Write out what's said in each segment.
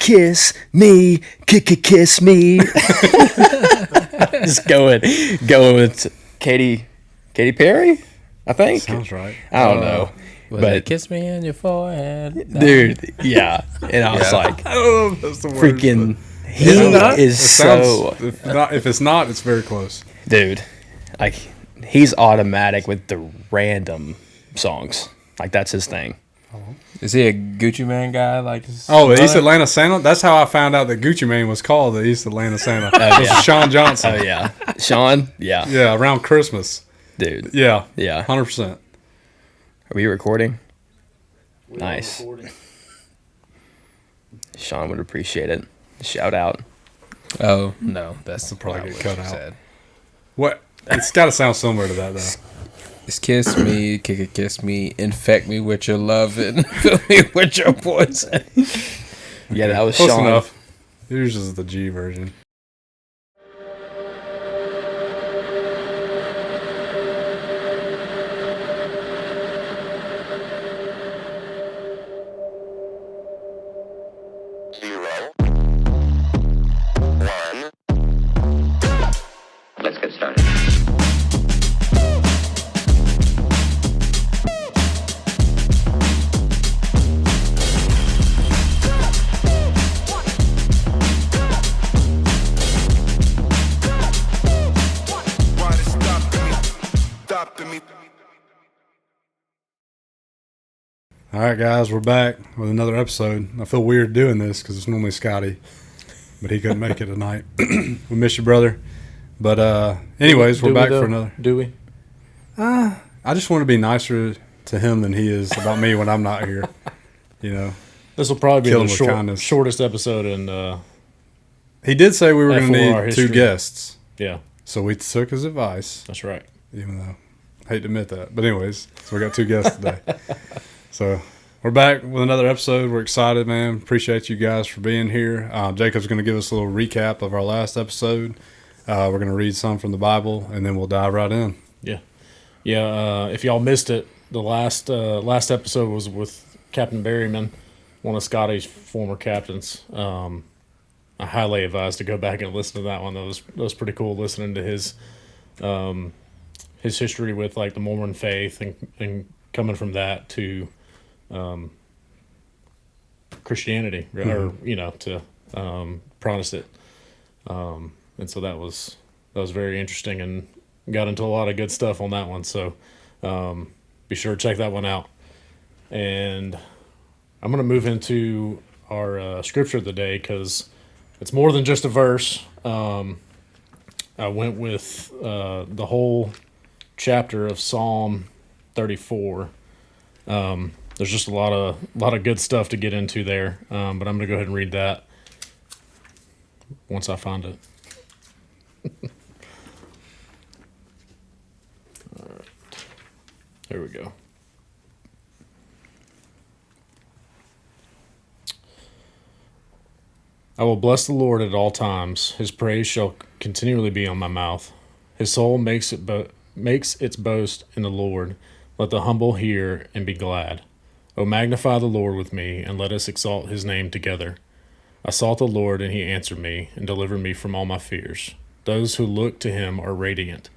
kiss me, kiss me. Just going with Katy Perry, I think. Sounds right. I don't know. But kiss me in your forehead, dude. Yeah, and I was like, I don't know if that's the word. freaking, he is so. If it's not, it's very close. Dude, like, he's automatic with the random songs. Like, that's his thing. Is he a Gucci Mane guy? Like, the East Atlanta Santa? That's how I found out that Gucci Mane was called the East Atlanta Santa. This is Sean Johnson. Oh, yeah. Sean? Yeah. Yeah, around Christmas. Dude. Yeah. Yeah. 100%. Are we recording? Nice. Recording. Sean would appreciate it. Shout out. Oh, no. That's Probably not get what cut you out. said. What? It's got to sound similar to that, though. Just kiss me, kiss me, infect me with your love and fill me with your poison. Yeah, that was Close Sean. enough. Yours is the G version. Let's get started. All right, guys, we're back with another episode. I feel weird doing this because it's normally Scotty, but he couldn't make it tonight. We miss you, brother. But anyways, we're back for another. Do we? I just want to be nicer to him than he is about me when I'm not here. You know, This will probably be Kill him the with kindness. shortest episode in, he did say we were going to F4 need two history. guests, yeah, so we took his advice. that's right. Even though I hate to admit that, but anyways, so we got two guests today. So we're back with another episode. We're excited, man. Appreciate you guys for being here. Jacob's going to give us a little recap of our last episode. We're going to read some from the Bible, and then we'll dive right in. Yeah. If y'all missed it, the last episode was with Captain Berryman, one of Scotty's former captains. I highly advise to go back and listen to that one. That was pretty cool listening to his history with like the Mormon faith and coming from that to Christianity or to Protestant. And so that was very interesting and got into a lot of good stuff on that one. So be sure to check that one out. And I'm going to move into our scripture of the day because it's more than just a verse. I went with the whole chapter of Psalm 34. There's just a lot of good stuff to get into there, but I'm going to go ahead and read that once I find it. All right. Here we go. I will bless the Lord at all times. His praise shall continually be on my mouth. His soul makes its boast in the Lord. Let the humble hear and be glad. O magnify the Lord with me, and let us exalt his name together. I sought the Lord, and he answered me, and delivered me from all my fears. Those who look to him are radiant,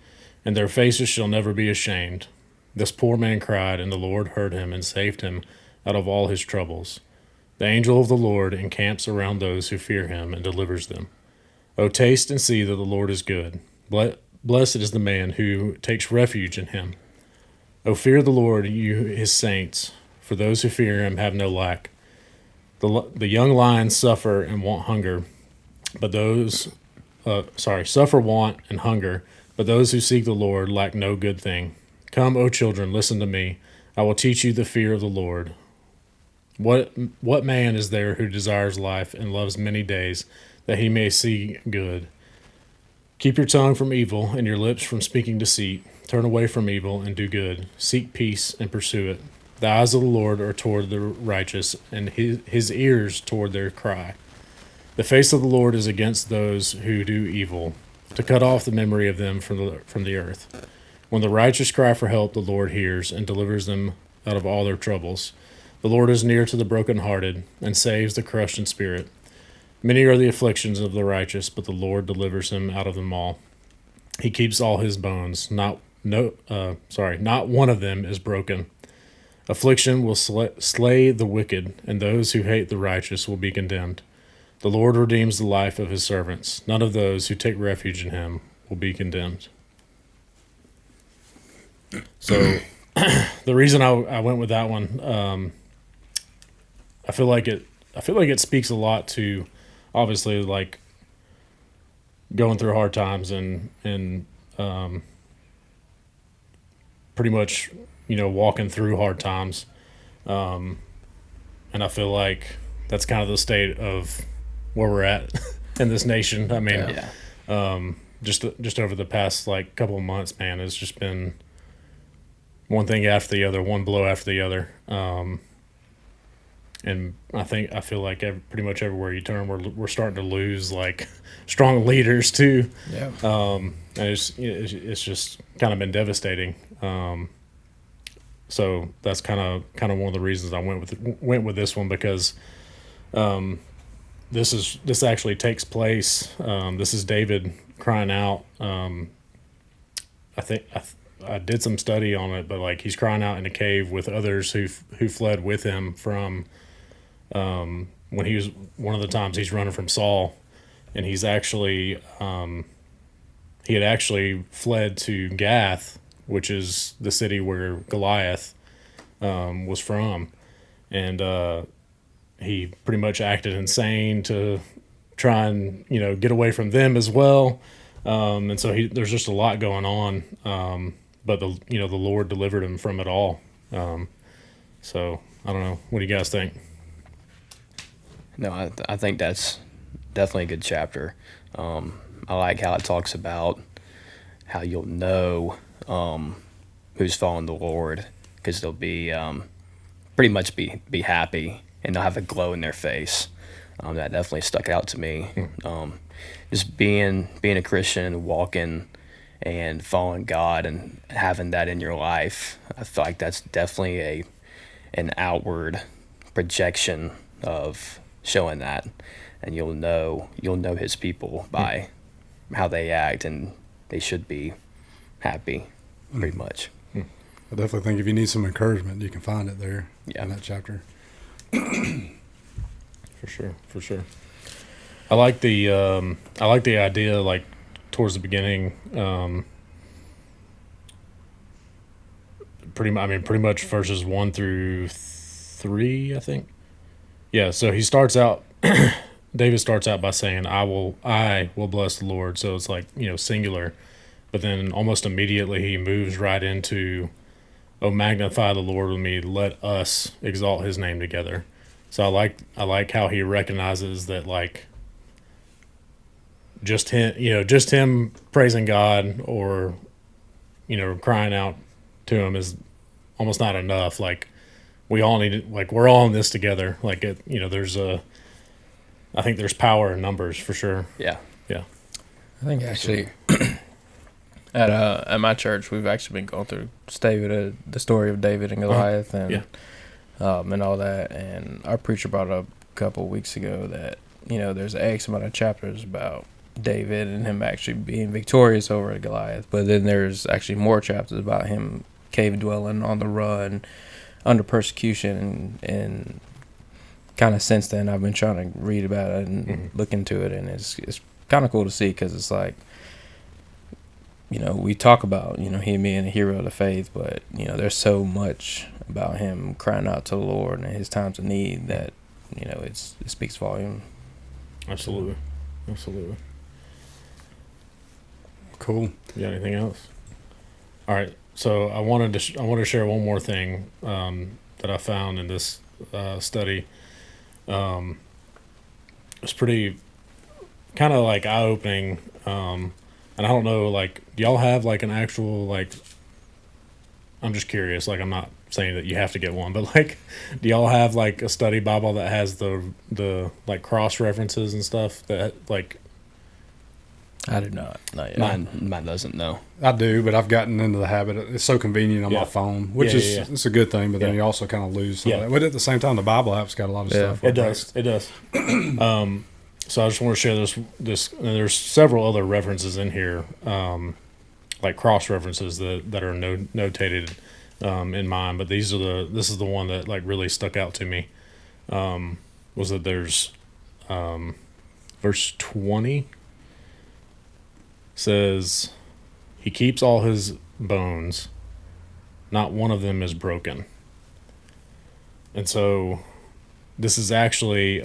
and their faces shall never be ashamed. This poor man cried, and the Lord heard him and saved him out of all his troubles. The angel of the Lord encamps around those who fear him and delivers them. O taste and see that the Lord is good. Blessed is the man who takes refuge in him. O fear the Lord, you his saints, for those who fear him have no lack. The young lions suffer and want hunger, but suffer want and hunger, but those who seek the Lord lack no good thing. Come, O children, listen to me. I will teach you the fear of the Lord. What man is there who desires life and loves many days, that he may see good? Keep your tongue from evil and your lips from speaking deceit. Turn away from evil and do good. Seek peace and pursue it. The eyes of the Lord are toward the righteous, and his ears toward their cry. The face of the Lord is against those who do evil, to cut off the memory of them from the earth. When the righteous cry for help, the Lord hears and delivers them out of all their troubles. The Lord is near to the brokenhearted and saves the crushed in spirit. Many are the afflictions of the righteous, but the Lord delivers him out of them all. He keeps all his bones. Not one of them is broken. Affliction will slay the wicked, and those who hate the righteous will be condemned. The Lord redeems the life of his servants. None of those who take refuge in him will be condemned. So the reason I went with that one, I feel like it speaks a lot to, obviously, like going through hard times and pretty much, walking through hard times. And I feel like that's kind of the state of where we're at in this nation. I mean, just over the past like couple of months, man, it's just been one thing after the other, one blow after the other. And I feel like pretty much everywhere you turn, we're starting to lose like strong leaders too. Yeah. And it's just kind of been devastating. So that's kind of one of the reasons I went with this one, because this actually takes place. This is David crying out. I think I did some study on it, but like he's crying out in a cave with others who fled with him from when he was one of the times he's running from Saul, and he's actually he had actually fled to Gath, which is the city where Goliath was from, and he pretty much acted insane to try and get away from them as well, and so there's just a lot going on, but the Lord delivered him from it all. So I don't know. What do you guys think? No, I think that's definitely a good chapter. I like how it talks about how you'll know who's following the Lord, because they'll be pretty much be happy, and they'll have a glow in their face. That definitely stuck out to me. Just being a Christian and walking and following God and having that in your life, I feel like that's definitely an outward projection of showing that, and you'll know his people by how they act, and they should be happy, pretty much. I definitely think if you need some encouragement, you can find it there in that chapter. For sure. I like the idea, like towards the beginning. Pretty much verses 1 through 3, I think. Yeah. So he starts out. David starts out by saying, "I will bless the Lord." So it's like singular, but then almost immediately he moves right into, "Oh, magnify the Lord with me; let us exalt His name together." So I like how he recognizes that, like, just him praising God or crying out to Him is almost not enough. Like, we all need it. Like, we're all in this together. Like, I think there's power in numbers for sure. Yeah. I think actually at my church we've actually been going through the story of David and Goliath and all that, and our preacher brought up a couple of weeks ago that there's X amount of chapters about David and him actually being victorious over Goliath, but then there's actually more chapters about him cave dwelling, on the run, under persecution, and kind of since then I've been trying to read about it and look into it, and it's kind of cool to see, because it's like we talk about him being a hero of the faith, but there's so much about him crying out to the Lord and his times of need that it speaks volume. Absolutely. Cool. You got anything else? All right. So I wanted to share one more thing that I found in this study. It's pretty kind of like eye-opening, and I don't know, like, do y'all have like an actual, like, I'm just curious, like, I'm not saying that you have to get one, but like, do y'all have like a study Bible that has the like cross references and stuff that, like? I do not yet. Mine doesn't know. I do, but I've gotten into the habit. It's so convenient on my phone, which is it's a good thing. But then you also kind of lose some of that. But at the same time, the Bible app's got a lot of stuff. It does. So I just want to share this. And there's several other references in here, like cross references that are notated in mine. But this is the one that like really stuck out to me. Was that there's verse 20 says, "He keeps all his bones; not one of them is broken." And so this is actually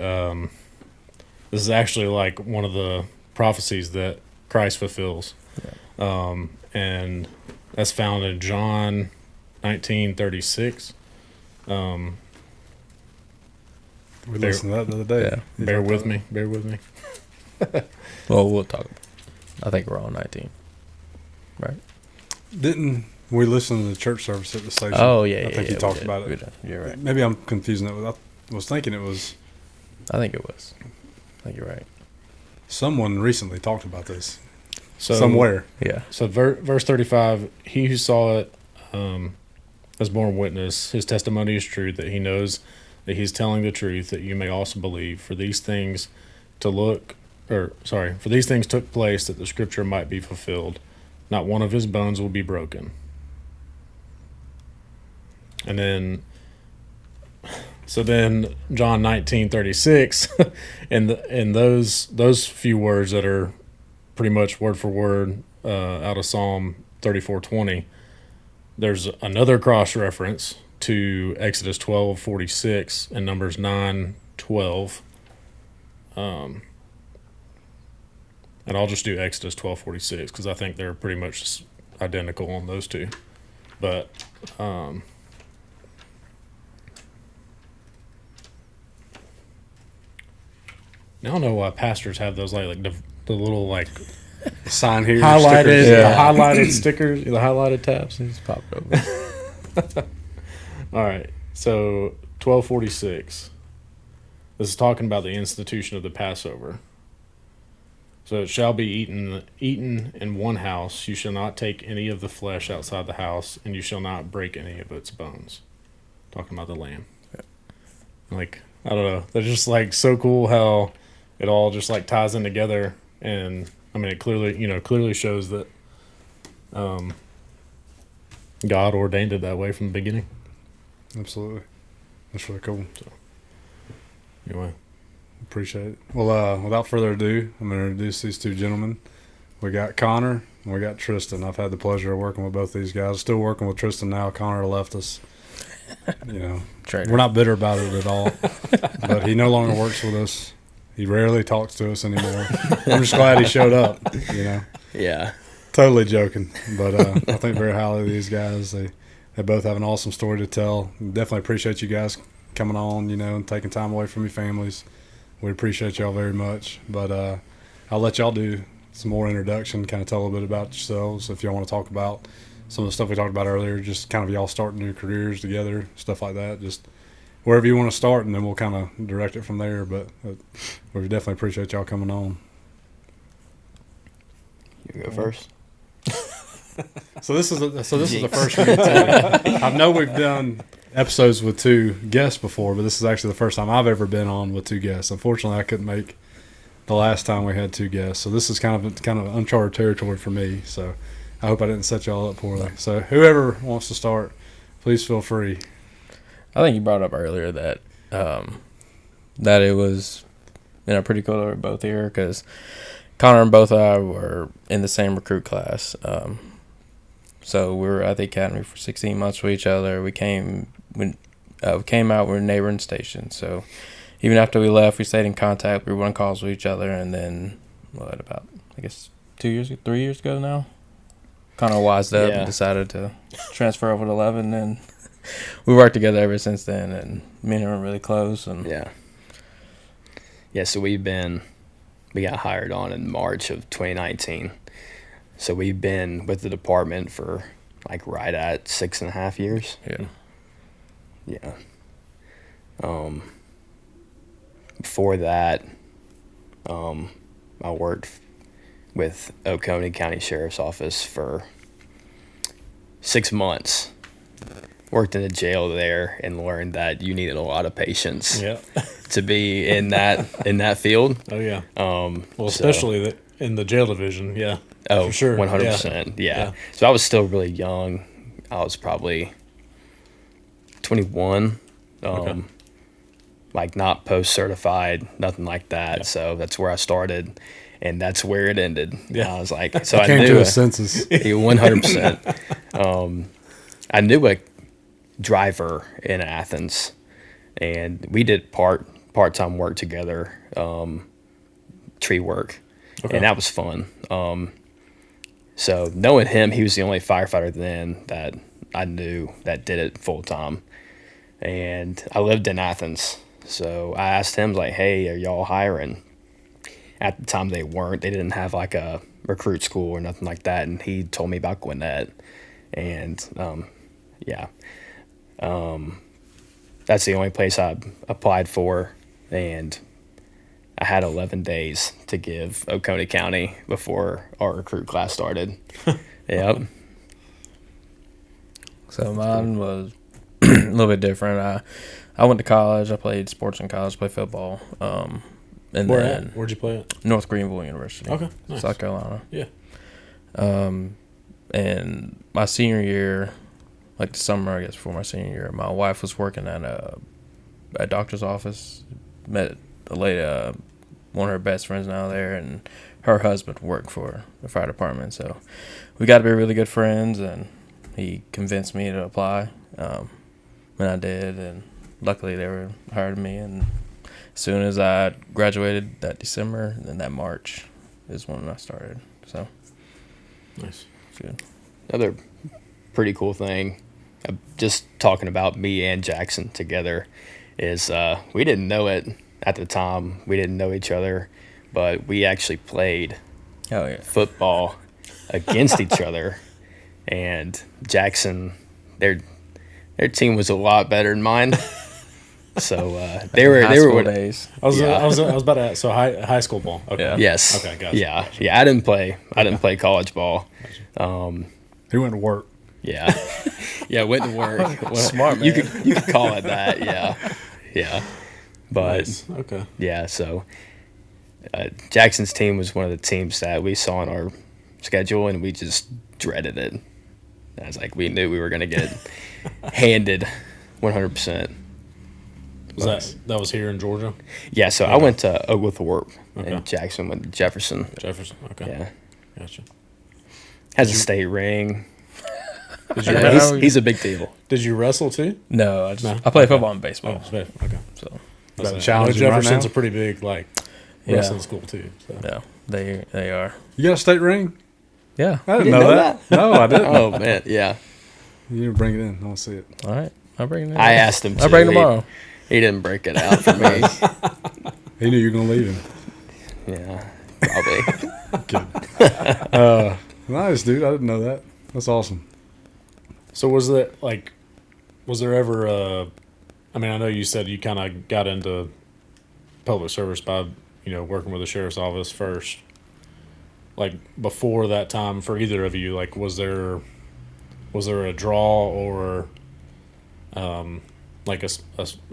like one of the prophecies that Christ fulfills. And that's found in John 19:36. We listened to that the other day. Yeah. Bear with me. Well, we'll talk. I think we're on 19. Right? Didn't we listen to the church service at the station? Oh, yeah, I think you talked about it. You're right. Maybe I'm confusing it with. I was thinking it was. I think it was. I think you're right. Someone recently talked about this. So Somewhere. Yeah. So verse 35, he who saw it has borne witness. His testimony is true, that he knows that he's telling the truth, that you may also believe. For these things took place that the scripture might be fulfilled. Not one of his bones will be broken. And then John 19:36, and those few words that are pretty much word for word out of Psalm 34:20. There's another cross reference to Exodus 12:46 and Numbers 9:12. And I'll just do Exodus 12:46 because I think they're pretty much identical on those two. But I don't know why pastors have those like the little like Sign here. highlighted stickers. Yeah. the highlighted stickers, the highlighted tabs. Just pop it over. All right, so 12:46. This is talking about the institution of the Passover. So it shall be eaten in one house. You shall not take any of the flesh outside the house, and you shall not break any of its bones. Talking about the lamb. Like, I don't know. They're just like so cool how it all just like ties in together. And I mean, it clearly shows that God ordained it that way from the beginning. Absolutely. That's really cool. Anyway, Appreciate it. Well, without further ado, I'm going to introduce these two gentlemen. We got Connor and we got Tristen. I've had the pleasure of working with both these guys. Still working with Tristen now. Connor left us. Traitor. We're not bitter about it at all. But he no longer works with us. He rarely talks to us anymore. I'm just glad he showed up. Yeah. Totally joking. But I think very highly of these guys. They both have an awesome story to tell. Definitely appreciate you guys coming on, and taking time away from your families. We appreciate y'all very much. But I'll let y'all do some more introduction, kind of tell a little bit about yourselves if y'all want to talk about some of the stuff we talked about earlier, just kind of y'all starting new careers together, stuff like that. Just wherever you want to start, and then we'll kind of direct it from there. But we definitely appreciate y'all coming on. You go first. So this is the first one. I know we've done episodes with two guests before, but this is actually the first time I've ever been on with two guests. Unfortunately, I couldn't make the last time we had two guests, so this is kind of uncharted territory for me. So I hope I didn't set y'all up poorly. So whoever wants to start, please feel free. I think you brought up earlier that that it was pretty cool that we're both here because Connor and both of I were in the same recruit class. So we were at the academy for 16 months with each other. We came out, we were neighboring stations. So even after we left, we stayed in contact. We were on calls with each other. And then, about 3 years ago now, Connor wised up and decided to transfer over to 11. And we worked together ever since then. And me and him were really close. And Yeah, so we got hired on in March of 2019. So we've been with the department for right at 6.5 years. Yeah. Before that, I worked with Oconee County Sheriff's Office for 6 months. worked in a jail there and learned that you needed a lot of patience Yeah. to be in that field. Oh yeah. Well, So- especially in the jail division. Yeah. Oh, for sure. 100%. Yeah. Yeah. So I was still really young. I was probably 21. Okay. Like not post certified, nothing like that. Yeah. So that's where I started, and that's where it ended. Yeah. I was like, so I Came knew to his senses. 100%. I knew a driver in Athens, and we did part-time work together, tree work, Okay. and that was fun. So knowing him, he was the only firefighter then that I knew that did it full time, and I lived in Athens. So I asked him like, "Hey, are y'all hiring?" At the time, they weren't. They didn't have like a recruit school or nothing like that, and he told me about Gwinnett, and yeah. That's the only place I applied for, and I had 11 days to give Oconee County before our recruit class started. Yep. So mine was a little bit different. I went to college. I played sports in college, played football. And Where then at? Where'd you play at? North Greenville University. Okay, nice. South Carolina. Yeah. And my senior year, like the summer, I guess, before my senior year, my wife was working at a doctor's office. Met a lady, one of her best friends now there, and her husband worked for the fire department. So we got to be really good friends, and he convinced me to apply. And I did, and luckily they were hired me. And as soon as I graduated that December, then that March is when I started. So Nice. it's good. Another pretty cool thing, just talking about me and Jackson together, is we didn't know it at the time. We didn't know each other, but we actually played Oh yeah. football against each other. And Jackson, their team was a lot better than mine. So they were High they were school what- days. I was Yeah. about to ask, so high school ball. Okay. Yeah. Yes. Okay, gotcha. Yeah. I didn't play college ball. He went to work. Yeah. Yeah. Went to work. Well, Smart, You man. could call it that. Yeah. Yeah. But Nice. Okay. yeah. So Jackson's team was one of the teams that we saw on our schedule, and we just dreaded it. I was like, we knew we were going to get handed 100%. Was that was here in Georgia? Yeah. So I went to Oglethorpe, Okay. and Jackson went to Jefferson. Jefferson. Okay. Yeah. Gotcha. Has a state ring. Did you Yeah, Yeah, no, he's a big deal. Did you wrestle too? No, No? I play Okay. football and baseball. Oh, okay. So Is that I challenging know right Jefferson's now? a pretty big Yeah. wrestling school too. So. no, they are. You got a state ring? Yeah. I didn't didn't know know that. No, I didn't. Oh man, yeah. You need to bring it in. I want to see it. All right. I'll bring it. In. I asked him. I'll bring it to. tomorrow. He didn't break it out for me. He knew you were going to leave him. Yeah, probably. Nice, dude. I didn't know that. That's awesome. So was there ever I mean, I know you said you kind of got into public service by, working with the sheriff's office first. Like before that time for either of you, like was there a draw or like a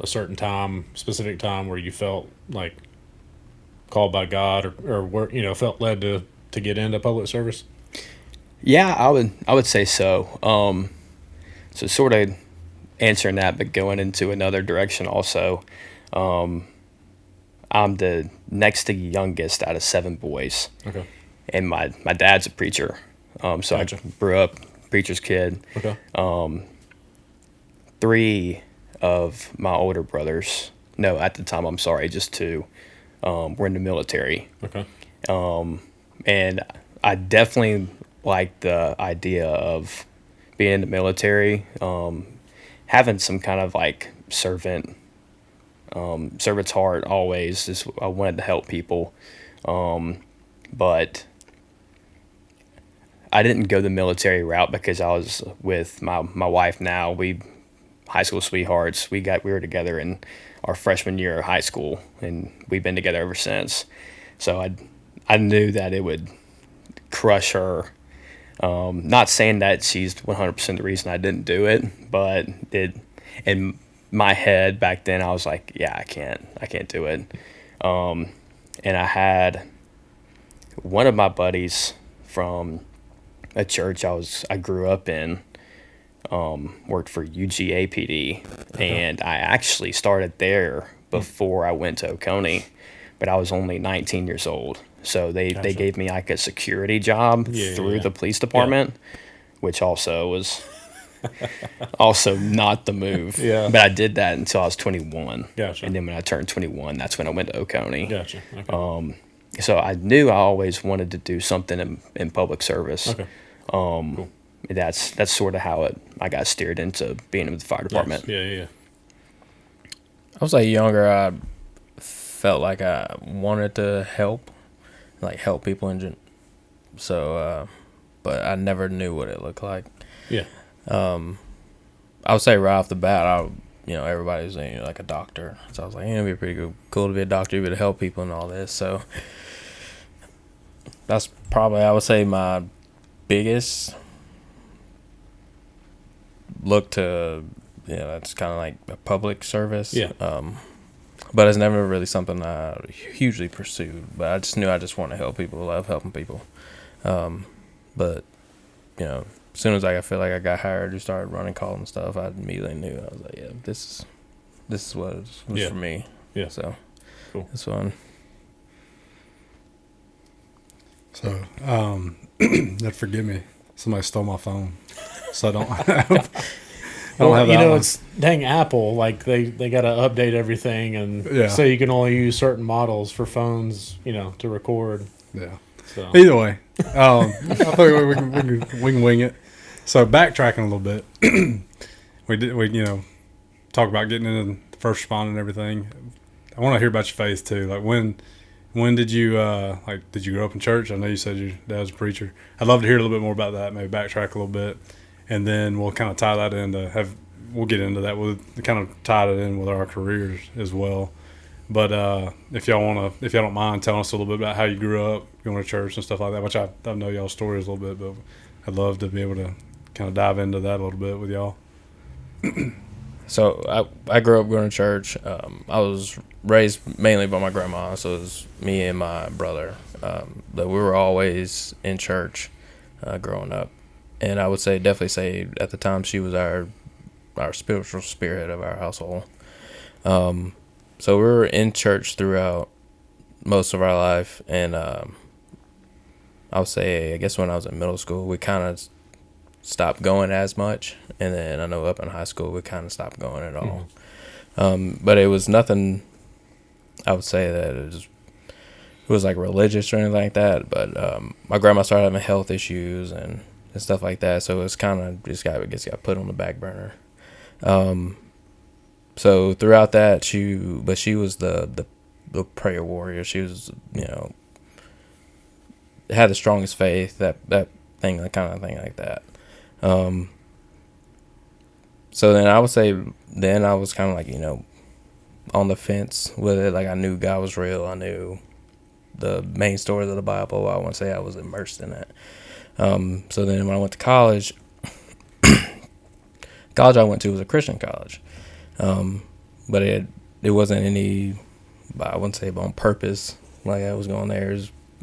certain time, specific time where you felt like called by God or were, felt led to get into public service? Yeah, I would say so. So sort of answering that, but going into another direction also. I'm the next to youngest out of 7 boys, Okay. and my dad's a preacher. So Gotcha. I grew up preacher's kid. Okay. 3 of my older brothers, no, at the time, I'm sorry, just 2, were in the military. Okay. And I definitely like the idea of being in the military, having some kind of like servant's heart always. Just, I wanted to help people. But I didn't go the military route because I was with my wife now. We high school sweethearts. We were together in our freshman year of high school, and we've been together ever since. So I knew that it would crush her Not saying that she's 100% the reason I didn't do it, but in my head back then I was like, yeah, I can't do it. And I had one of my buddies from a church I grew up in, worked for UGAPD, and I actually started there before I went to Oconee, but I was only 19 years old. So they gave me like a security job through the police department, which also was also not the move. Yeah. But I did that until I was 21. Gotcha. And then when I turned 21, that's when I went to Oconee. Gotcha. Okay. So I knew I always wanted to do something in public service. Okay. Cool. That's sort of how I got steered into being in the fire department. Nice. Yeah. I was like younger. I felt like I wanted to help people so but I never knew what it looked like. Yeah. I would say right off the bat, everybody was saying like a doctor, so I was like, it'd be pretty cool to be a doctor, be able to help people and all this. So that's probably, I would say, my biggest look to, that's kind of like a public service. Yeah. But it's never really something I hugely pursued. But I just knew I just want to help people, love helping people. But as soon as I feel like I got hired and started running calls and stuff, I immediately knew. I was like, yeah, this is what it was for me. Yeah. So cool. It's fun. So, forgive me. Somebody stole my phone, so I don't. I don't have that one. It's dang Apple. Like they got to update everything, and so you can only use certain models for phones. To record. Yeah. So. Either way, I think we can wing it. So backtracking a little bit, we talk about getting into the first responder and everything. I want to hear about your faith too. Like when did you did you grow up in church? I know you said your dad was a preacher. I'd love to hear a little bit more about that. Maybe backtrack a little bit, and then we'll kind of tie that into we'll get into that. We'll kind of tie it in with our careers as well. But if y'all don't mind telling us a little bit about how you grew up, going to church and stuff like that, which I know y'all's stories a little bit, but I'd love to be able to kind of dive into that a little bit with y'all. So I grew up going to church. I was raised mainly by my grandma, so it was me and my brother. But we were always in church growing up, and I would definitely say at the time she was our spiritual spirit of our household. So we were in church throughout most of our life, and I would say, I guess when I was in middle school, we kind of stopped going as much, and then I know up in high school we kind of stopped going at all. But it was nothing, I would say that it was like religious or anything like that, but my grandma started having health issues and stuff like that, so it's kind of just got put on the back burner. So throughout that, she was the prayer warrior. She was, had the strongest faith, that thing, that kind of thing like that. So then I would say, then I was kind of like, on the fence with it. Like I knew God was real. I knew the main stories of the Bible. I want to say I was immersed in it. So then when I went to college, I went to was a Christian college. But it wasn't any, I wouldn't say on purpose. Like I was going there,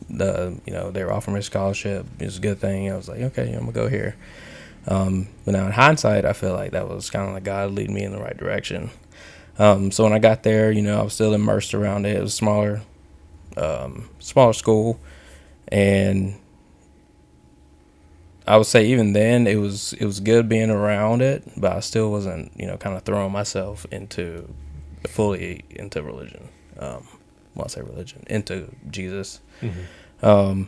they were offering me a scholarship. It was a good thing. I was like, okay, I'm gonna go here. But now in hindsight, I feel like that was kind of like God leading me in the right direction. So when I got there, I was still immersed around it. It was smaller school, and I would say even then it was good being around it, but I still wasn't, kind of throwing myself fully into religion. Well, I say religion, into Jesus. Mm-hmm.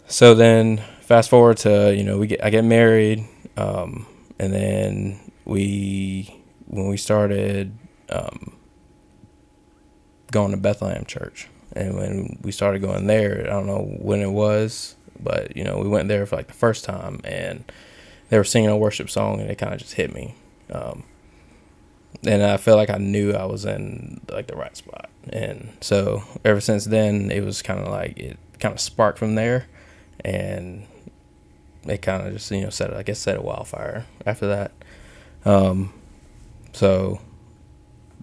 So then fast forward to, I get married, and then when we started going to Bethlehem Church, and when we started going there, I don't know when it was, but we went there for like the first time, and they were singing a worship song, and it kind of just hit me, and I felt like I knew I was in like the right spot. And so ever since then, it was kind of like it kind of sparked from there, and it kind of just set a wildfire after that. So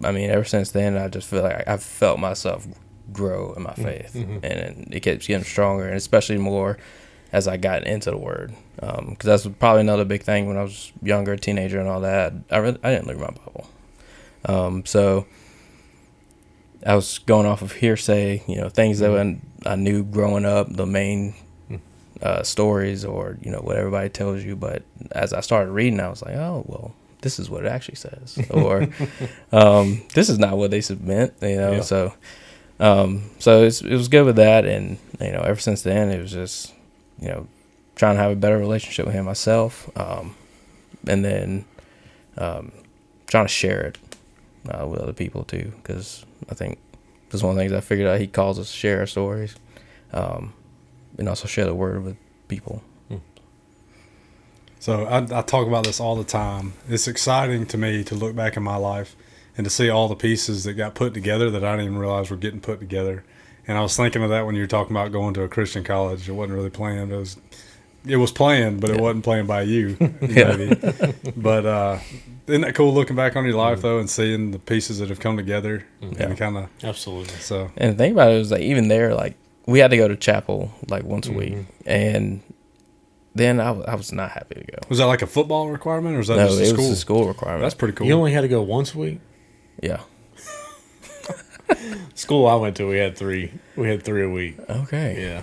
I mean, ever since then, I just feel like I've felt myself grow in my faith, and it keeps getting stronger, and especially more as I got into the Word. Because that's probably another big thing when I was younger, teenager, and all that. I didn't read my Bible, so I was going off of hearsay, things that I knew growing up, the main stories, or what everybody tells you. But as I started reading, I was like, oh well, this is what it actually says, or this is not what they meant, Yeah. So it was good with that, and ever since then it was just trying to have a better relationship with him myself, and then trying to share it with other people too, because I think that's one of the things I figured out. He calls us to share our stories, and also share the Word with people. So I talk about this all the time. It's exciting to me to look back in my life and to see all the pieces that got put together that I didn't even realize were getting put together. And I was thinking of that when you were talking about going to a Christian college. It wasn't really planned. It was planned, but it wasn't planned by you, maybe. But isn't that cool looking back on your life, though, and seeing the pieces that have come together? And kind of Absolutely. So. And the thing about it was, like, even there, like, we had to go to chapel like once a week, and then I was not happy to go. Was that like a football requirement, or was that No, just a it school? was a school requirement. That's pretty cool. You only had to go once a week? Yeah. School I went to, we had three a week. Okay. Yeah.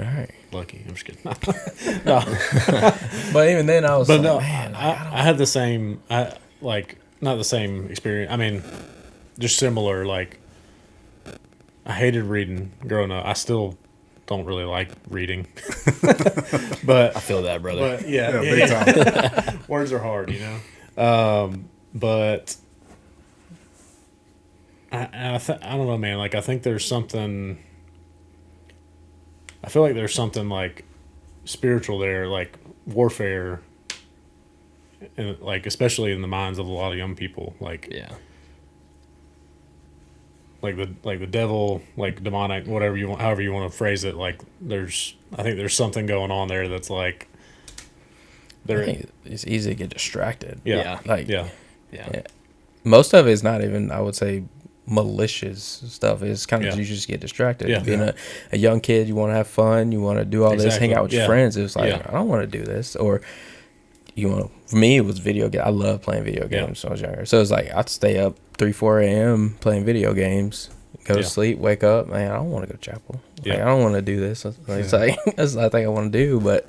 All right. Lucky. I'm just kidding. But even then, I was But like, no, man, I had the same, not the same experience. I mean, just similar. Like, I hated reading growing up. I still don't really like reading. But I feel that, brother. But yeah, big time. Words are hard, but I don't know, man. Like, I think there's something. I feel like there's something like spiritual there, like warfare, and like especially in the minds of a lot of young people, like Yeah. like the devil, like demonic, whatever you want, however you want to phrase it. Like I think there's something going on there that's like I think it's easy to get distracted. yeah. Like, Yeah. most of it is not even, I would say, malicious stuff. It's kind of Yeah. you just get distracted. Yeah. Being a young kid, you want to have fun, you want to do all this, hang Exactly. out with your Yeah. friends. It's like, Yeah. I don't want to do this. Or for me, it was video game. I love playing video games when I was younger. So it's like I'd stay up 3-4 a.m. playing video games, go to Yeah. sleep, wake up. Man, I don't want to go to chapel. Yeah. Like, I don't want to do this. It's like that's not the thing I want to do. But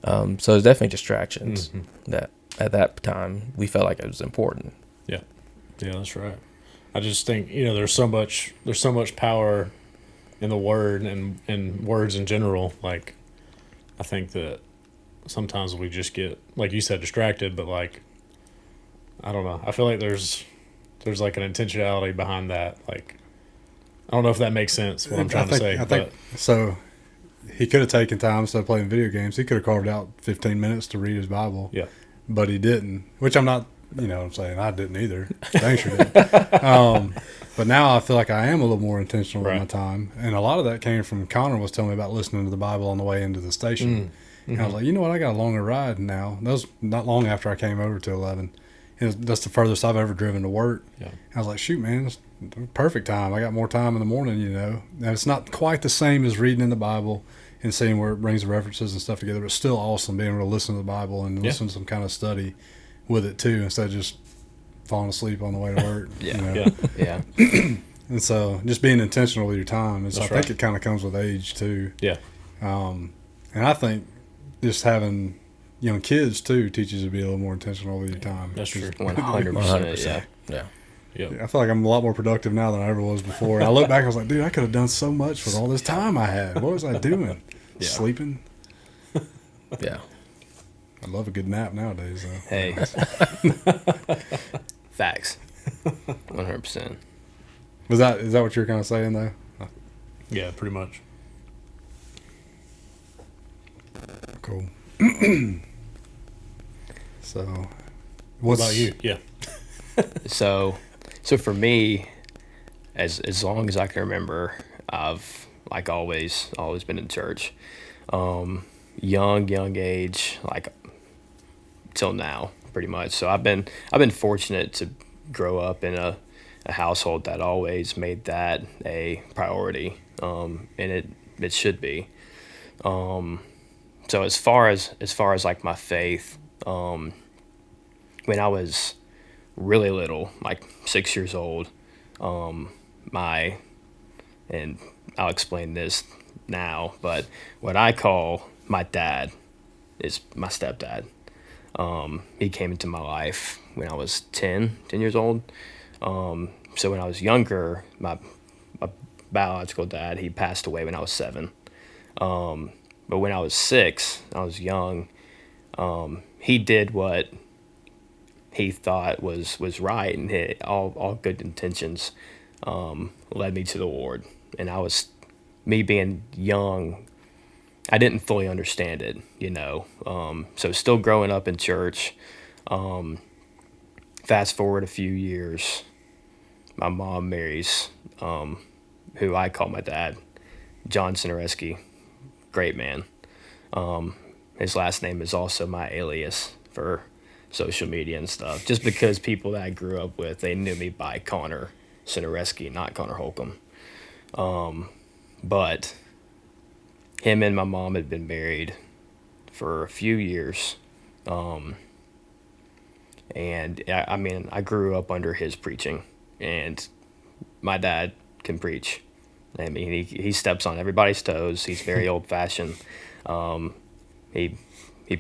so it's definitely distractions that at that time we felt like it was important. Yeah, that's right. I just think there's so much power in the word and words in general. Like, I think that sometimes we just get, like you said, distracted. But like, I don't know. I feel like there's like an intentionality behind that. Like, I don't know if that makes sense. What I'm trying to say. I think so. He could have taken time instead of playing video games. He could have carved out 15 minutes to read his Bible. Yeah. But he didn't, which I'm not, what I'm saying, I didn't either. Thanks for that. But now I feel like I am a little more intentional with my time. And a lot of that came from Connor was telling me about listening to the Bible on the way into the station. And I was like, you know what? I got a longer ride now. That was not long after I came over to 11. And that's the furthest I've ever driven to work. Yeah. I was like, shoot, man, it's perfect time. I got more time in the morning, And it's not quite the same as reading in the Bible and seeing where it brings the references and stuff together, but it's still awesome being able to listen to the Bible and listen to some kind of study with it too, instead of just falling asleep on the way to work. Yeah. And so just being intentional with your time. And so I That's right. think it kind of comes with age too. Yeah. And I think just having young kids too teaches you to be a little more intentional with your time. That's true. 100%. Yeah. Yeah. I feel like I'm a lot more productive now than I ever was before. I look back, I was like, dude, I could have done so much with all this time I had. What was I doing? Yeah. Sleeping? Yeah. I love a good nap nowadays, though. Hey. Facts. 100%. Is that what you're kind of saying, though? Yeah, pretty much. Cool. So, What about you? Yeah. So for me, as long as I can remember, I've like always been in church. young age, like till now, pretty much. So I've been fortunate to grow up in a household that always made that a priority, and it should be. So as far as like my faith, when I was really little, like 6 years old, my and I'll explain this now, but what I call my dad is my stepdad. He came into my life when I was 10 years old. So when I was younger, my biological dad, he passed away when I was 7. But when I was 6, I was young. He did what he thought was right, and all good intentions led me to the Lord. And me being young, I didn't fully understand it, So still growing up in church. Fast forward a few years, my mom marries who I call my dad, John Cinereski. Great man. His last name is also my alias for social media and stuff. Just because people that I grew up with, they knew me by Connor Cinereski, not Connor Holcombe. But him and my mom had been married for a few years. And I mean, I grew up under his preaching, and my dad can preach. I mean, he steps on everybody's toes. He's very old fashioned. He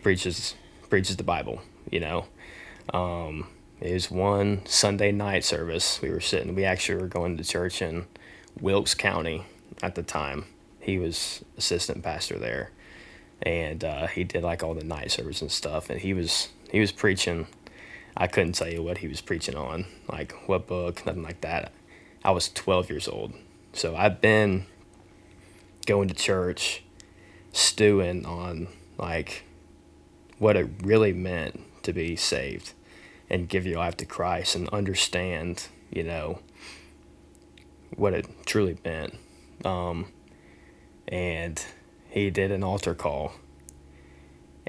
preaches the Bible, It was one Sunday night service. We actually were going to church in Wilkes County at the time. He was assistant pastor there, and he did like all the night service and stuff. And he was preaching. I couldn't tell you what he was preaching on, like what book, nothing like that. I was 12 years old, so I've been going to church, stewing on like what it really meant to be saved and give your life to Christ and understand, what it truly meant. And he did an altar call,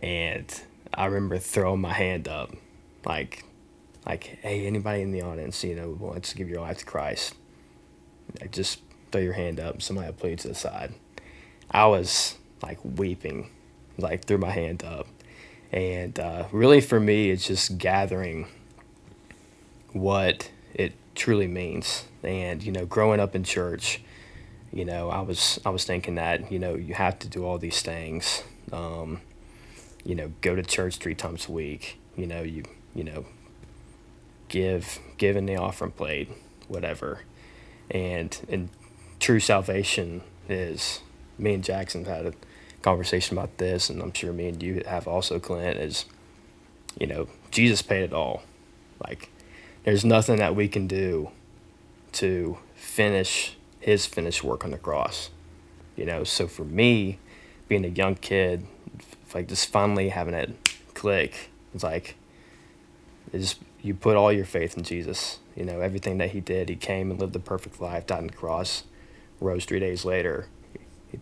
and I remember throwing my hand up, like, hey, anybody in the audience, wants to give your life to Christ, just throw your hand up. Somebody will pull you to the side. I was like weeping, like threw my hand up, and really for me, it's just gathering what it truly means. And growing up in church, I was thinking that you have to do all these things. Go to church 3 times a week. Give in the offering plate, whatever. And true salvation is, me and Jackson had a conversation about this, and I'm sure me and you have also, Clint, is, Jesus paid it all. Like, there's nothing that we can do to finish his finished work on the cross. So for me, being a young kid, like just finally having it click, it's like, you put all your faith in Jesus. Everything that he did, he came and lived the perfect life, died on the cross, rose 3 days later.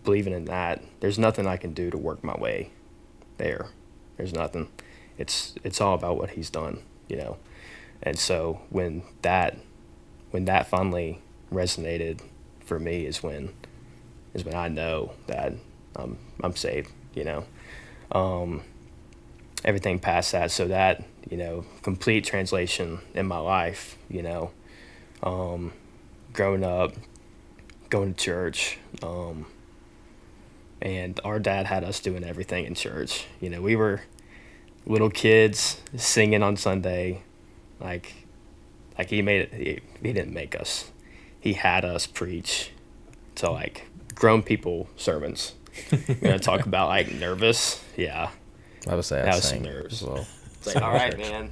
Believing in that, there's nothing I can do to work my way there. There's nothing. It's all about what he's done, And so when that finally resonated for me is when I know that I'm saved, Everything past that, so that, complete translation in my life, growing up, going to church, and our dad had us doing everything in church. We were little kids singing on Sunday, like he made it. He didn't make us. He had us preach to like grown people sermons. We're gonna talk about like nervous, yeah. I would say that I was sang some nerves. as well. It's like, all right, man,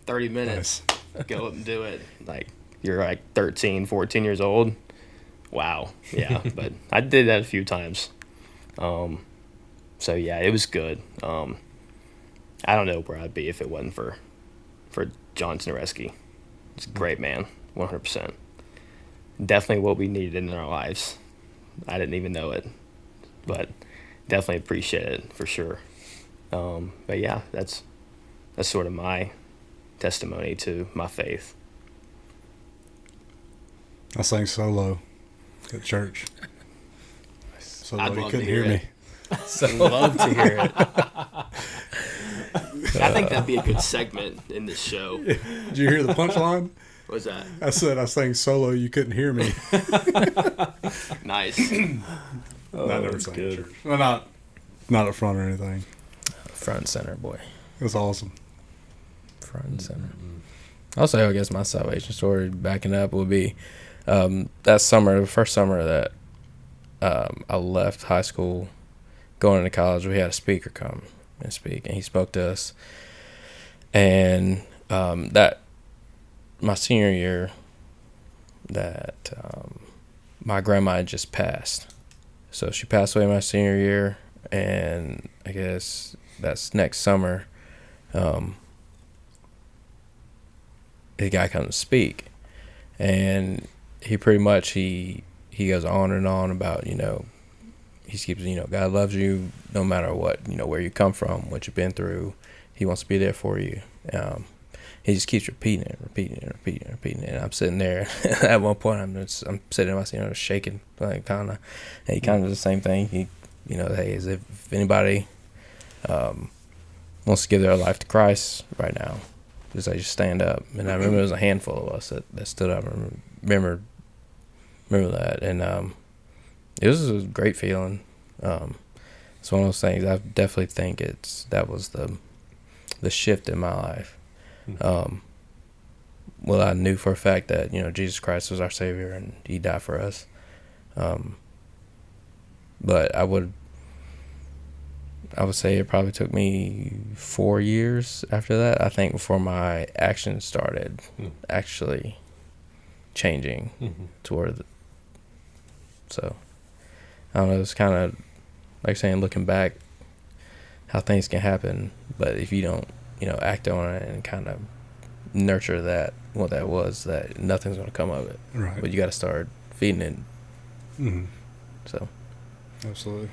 30 minutes, go up and do it. Like, you're like 13, 14 years old. Wow, yeah. But I did that a few times. So yeah, it was good. I don't know where I'd be if it wasn't for John Cinereski. He's a great man, 100%. Definitely what we needed in our lives. I didn't even know it, but definitely appreciate it for sure. But yeah, that's sort of my testimony to my faith. I sang solo at church. So I'd you love couldn't to hear hear me. So love to hear it. I think that'd be a good segment in this show. Did you hear the punchline? What's that? I said I sang solo. You couldn't hear me. Nice. I never sang at church. Well, not up front or anything. Front and center, boy. It was awesome. Front and center. Also, I guess my salvation story, backing up, would be that summer, the first summer that I left high school, going into college. We had a speaker come and speak, and he spoke to us. And that my senior year, that my grandma had just passed. So she passed away my senior year, and I guess that's next summer. The guy comes to speak, and he pretty much he goes on and on about, he keeps, God loves you no matter what, where you come from, what you've been through. He wants to be there for you. He just keeps repeating it. And I'm sitting there. At one point, I'm sitting in my seat, shaking, like kind of. And he kind of does the same thing. He, hey, as if anybody wants to give their life to Christ right now, just stand up. And I remember there was a handful of us that stood up. I remember that, and it was a great feeling. It's one of those things. I definitely think that was the shift in my life. Well, I knew for a fact that Jesus Christ was our Savior and He died for us. But I would say it probably took me 4 years after that, I think, before my actions started actually changing toward. So I don't know. It's kind of like saying, looking back, how things can happen, but if you don't, act on it and kind of nurture what that was, that nothing's going to come of it. Right. But you got to start feeding it. Mm-hmm. So. Absolutely.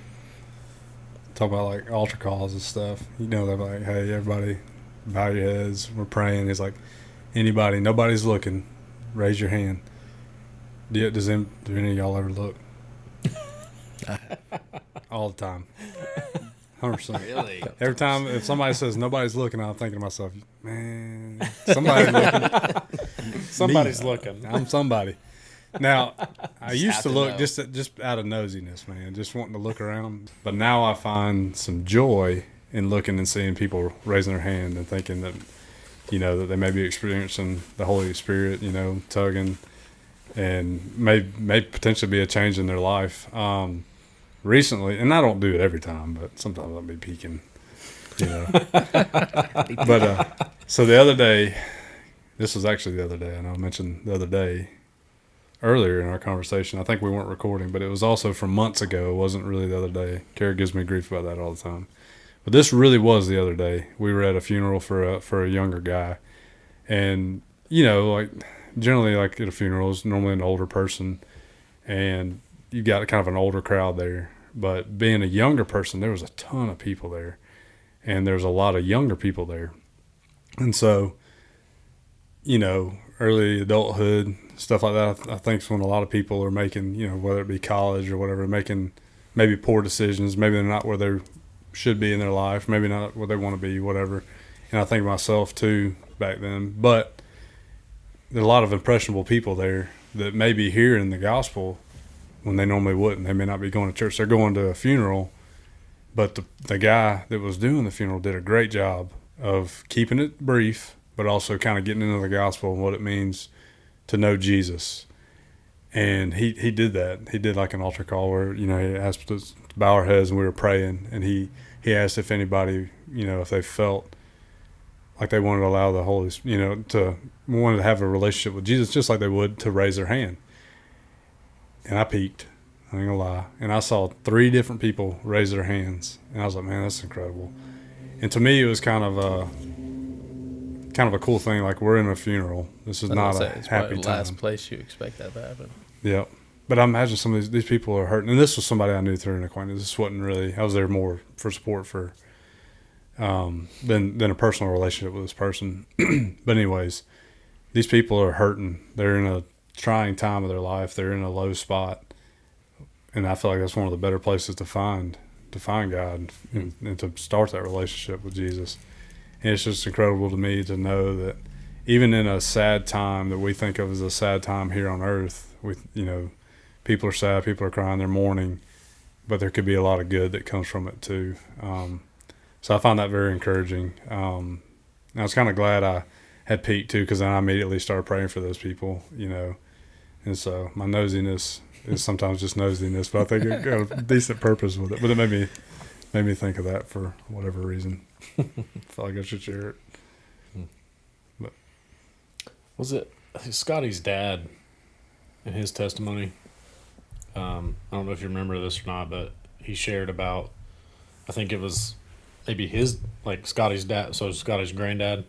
Talk about like altar calls and stuff. They're like, hey, everybody, bow your heads. We're praying. He's like, nobody's looking. Raise your hand. Do any of y'all ever look? All the time. 100%. Really? Every time if somebody says nobody's looking, I'm thinking to myself, man, somebody's looking. Somebody's looking. I'm somebody. Now, I used to look know. just out of nosiness, man, just wanting to look around. But now I find some joy in looking and seeing people raising their hand and thinking that, that they may be experiencing the Holy Spirit, tugging, and may potentially be a change in their life. Recently, and I don't do it every time, but sometimes I'll be peeking, But so the other day, this was actually the other day, and I mentioned the other day earlier in our conversation. I think we weren't recording, but it was also from months ago. It wasn't really the other day. Kara gives me grief about that all the time. But this really was the other day. We were at a funeral for a younger guy, and like generally, like at a funeral, is normally an older person, and you got kind of an older crowd there. But being a younger person, there was a ton of people there, and there's a lot of younger people there, and so early adulthood, stuff like that, I think is when a lot of people are making, whether it be college or whatever, making maybe poor decisions. Maybe they're not where they should be in their life. Maybe not where they want to be, whatever. And I think of myself too back then. But there are a lot of impressionable people there that may be hearing the gospel when they normally wouldn't. They may not be going to church. They're going to a funeral. But the guy that was doing the funeral did a great job of keeping it brief, but also kind of getting into the gospel and what it means to know Jesus. And he did that. He did like an altar call where, he asked us to bow our heads and we were praying. And he asked if anybody, if they felt like they wanted to allow the Holy, wanted to have a relationship with Jesus, just like they would to raise their hand. And I peeked, I ain't gonna lie. And I saw 3 different people raise their hands. And I was like, man, that's incredible. And to me, it was kind of a cool thing. Like, we're in a funeral. This is not a happy time. The last place you expect that to happen. Yep. But I imagine some of these people are hurting. And this was somebody I knew through an acquaintance. This wasn't really, I was there more for support for than a personal relationship with this person. But anyways, these people are hurting. They're in a trying time of their life. They're in a low spot. And I feel like that's one of the better places to find God and to start that relationship with Jesus. And it's just incredible to me to know that even in a sad time that we think of as a sad time here on earth, people are sad, people are crying, they're mourning, but there could be a lot of good that comes from it too. So I find that very encouraging. And I was kind of glad I had Pete too, because then I immediately started praying for those people, And so my nosiness is sometimes just nosiness, but I think it got a decent purpose with it. But it made me think of that for whatever reason. I felt like I should share it. But Was it Scotty's dad in his testimony? I don't know if you remember this or not, but he shared about, I think it was maybe his, like Scotty's dad, so Scotty's granddad,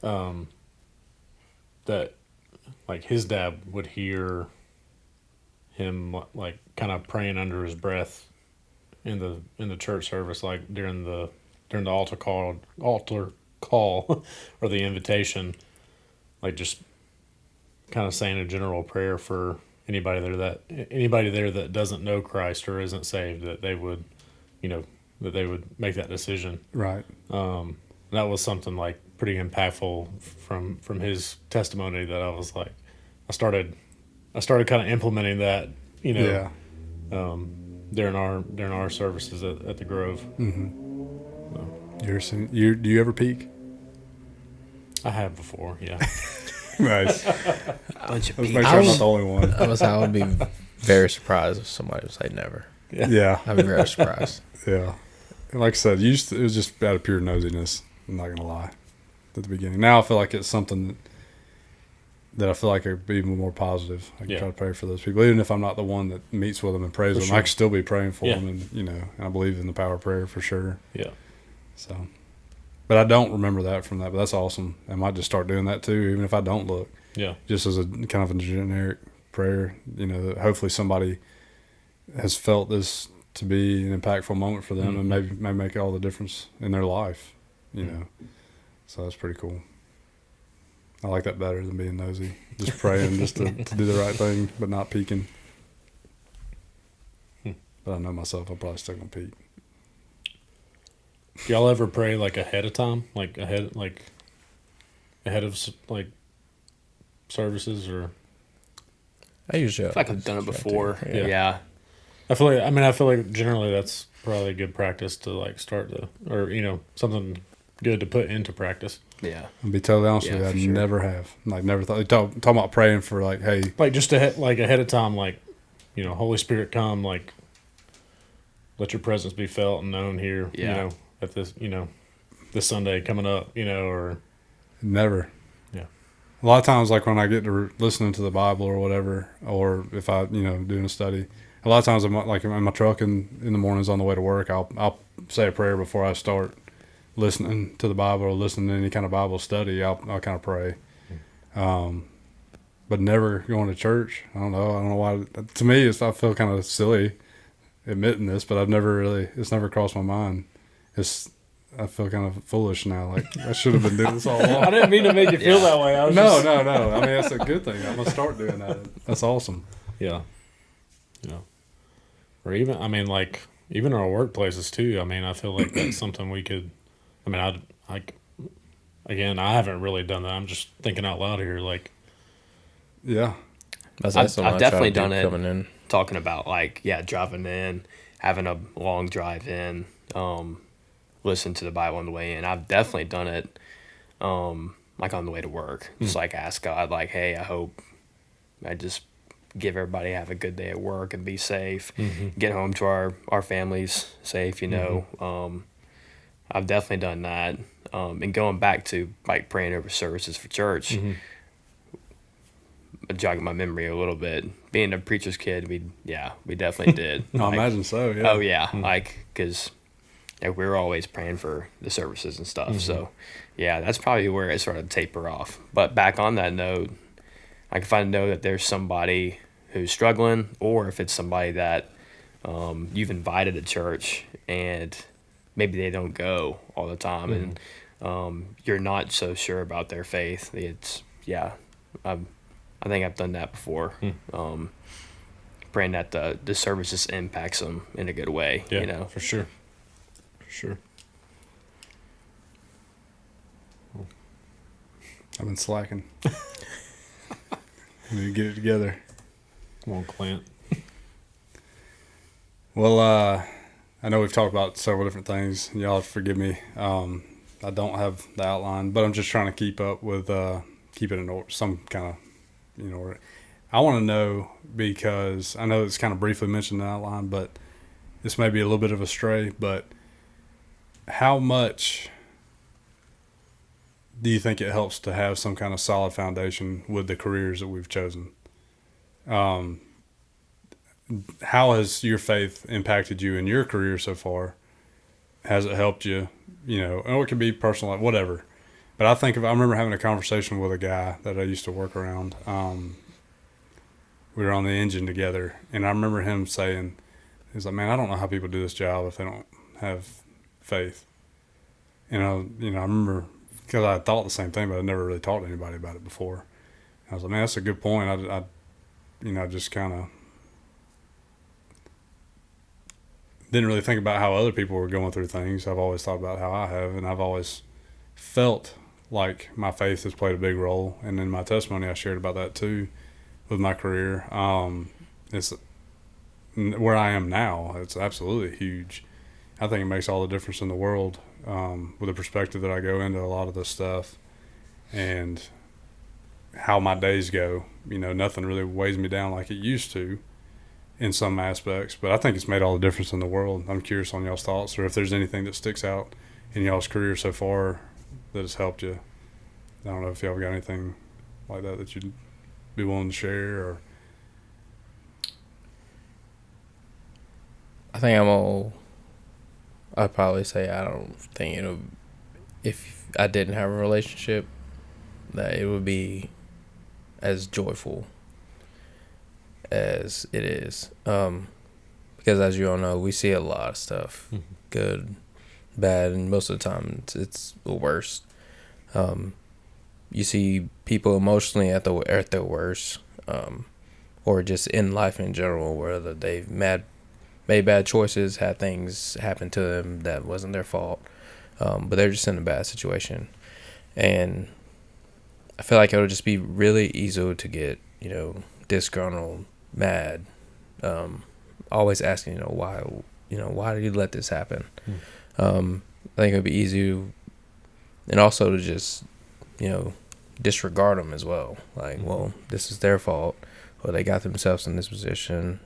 that like his dad would hear him like kind of praying under his breath in the church service, like during the altar call or the invitation, like just kind of saying a general prayer for anybody there that doesn't know Christ or isn't saved, that they would, that they would make that decision. right. That was something like pretty impactful from his testimony that I was like, I started kind of implementing that, Yeah. during our services at the Grove. Do you ever peek? I have before, yeah. Nice. Bunch of Let's people. make sure I'm not the only one. I would be very surprised if somebody would say never. Yeah. I'd be very surprised. Yeah. And like I said, it was just out of pure nosiness. I'm not going to lie. At the beginning. Now I feel like it's something that I feel like it would be more positive. I can try to pray for those people. Even if I'm not the one that meets with them and prays For them, sure. I can still be praying for Yeah. them. And I believe in the power of prayer for sure. Yeah. So, but I don't remember that from that, but that's awesome. I might just start doing that too, even if I don't look. Yeah. Just as a kind of a generic prayer, that hopefully somebody has felt this to be an impactful moment for them and maybe may make all the difference in their life, So that's pretty cool. I like that better than being nosy. Just praying just to do the right thing, but not peeking. But I know myself, I'm probably still going to peek. Do y'all ever pray like ahead of time, like ahead of like services or? I usually I feel like I've done it before. Yeah. I feel like generally that's probably a good practice to like start something good to put into practice. Yeah. I'll be totally honest with you, Yeah, I for sure. never have. Like, never thought. Talking about praying for, like, hey. Like just ahead of time, like, Holy Spirit come, like, let your presence be felt and known here, Yeah. At this, this Sunday coming up, or. Never. Yeah. A lot of times, like when I get to listening to the Bible or whatever, or if I, doing a study, a lot of times I'm like in my truck in the mornings on the way to work, I'll say a prayer before I start listening to the Bible or listening to any kind of Bible study. I'll kind of pray, but never going to church. I don't know why. To me, I feel kind of silly admitting this, but it's never crossed my mind. I feel kind of foolish now. Like I should have been doing this all along. I didn't mean to make you feel that way. I was No. I mean, that's a good thing. I'm gonna start doing that. That's awesome. Yeah. Or even, even our workplaces too. I mean, I feel like that's something we could. I mean, I haven't really done that. I'm just thinking out loud here. Like, Yeah. That's I've something I try definitely to do done it. coming in. Talking about driving in, having a long drive in, listen to the Bible on the way in. I've definitely done it, like on the way to work. Just like ask God, like, hey, I hope I just give everybody have a good day at work and be safe, get home to our families safe. I've definitely done that, and going back to like praying over services for church. Jogging my memory a little bit. Being a preacher's kid, we definitely did. I imagine so. Yeah. Oh yeah, because we were always praying for the services and stuff. So yeah, that's probably where it started to taper off. But back on that note, like if I know that there's somebody who's struggling, or if it's somebody that you've invited to church and maybe they don't go all the time, and you're not so sure about their faith. I think I've done that before. Praying that the service just impacts them in a good way. Yeah, for sure. For sure. I've been slacking. I need to get it together. Come on, Clint. Well, I know we've talked about several different things. Y'all have to forgive me. I don't have the outline, but I'm just trying to keep up with keep it in order, some kind of order. I want to know, because I know it's kind of briefly mentioned in the outline, but this may be a little bit of a stray, but how much do you think it helps to have some kind of solid foundation with the careers that we've chosen? How has your faith impacted you in your career so far? Has it helped you, or it could be personal, like whatever. But I remember having a conversation with a guy that I used to work around. We were on the engine together, and I remember him saying, he's like, man, I don't know how people do this job if they don't have faith. I remember, because I thought the same thing, but I never really talked to anybody about it before. I was like, man, that's a good point. I just kind of didn't really think about how other people were going through things. I've always thought about how I have, and I've always felt like my faith has played a big role. And in my testimony, I shared about that too with my career. It's where I am now. It's absolutely huge. I think it makes all the difference in the world with the perspective that I go into a lot of this stuff and how my days go. Nothing really weighs me down like it used to in some aspects, but I think it's made all the difference in the world. I'm curious on y'all's thoughts, or if there's anything that sticks out in y'all's career so far that has helped you. I don't know if y'all got anything like that you'd be willing to share, or I think I'd probably say I don't think if I didn't have a relationship, that it would be as joyful as it is. Because as you all know, we see a lot of stuff, good, bad, and most of the time it's the worst. You see people emotionally at their worst, or just in life in general, where they've made bad choices, had things happen to them that wasn't their fault, but they're just in a bad situation. And I feel like it would just be really easy to get, disgruntled, mad, always asking, why did you let this happen? I think it would be easy, and also to just, disregard them as well. Like, well, this is their fault, or they got themselves in this position.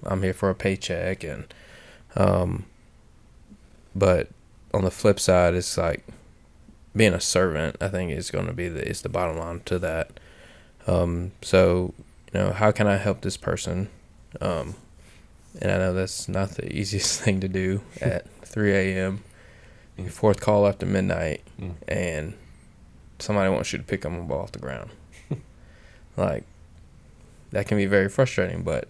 I'm here for a paycheck, and but on the flip side, it's like being a servant. I think is going to be it's the bottom line to that. So how can I help this person? And I know that's not the easiest thing to do at 3 a.m. Your fourth call after midnight, and somebody wants you to pick them up off the ground. Like, that can be very frustrating, but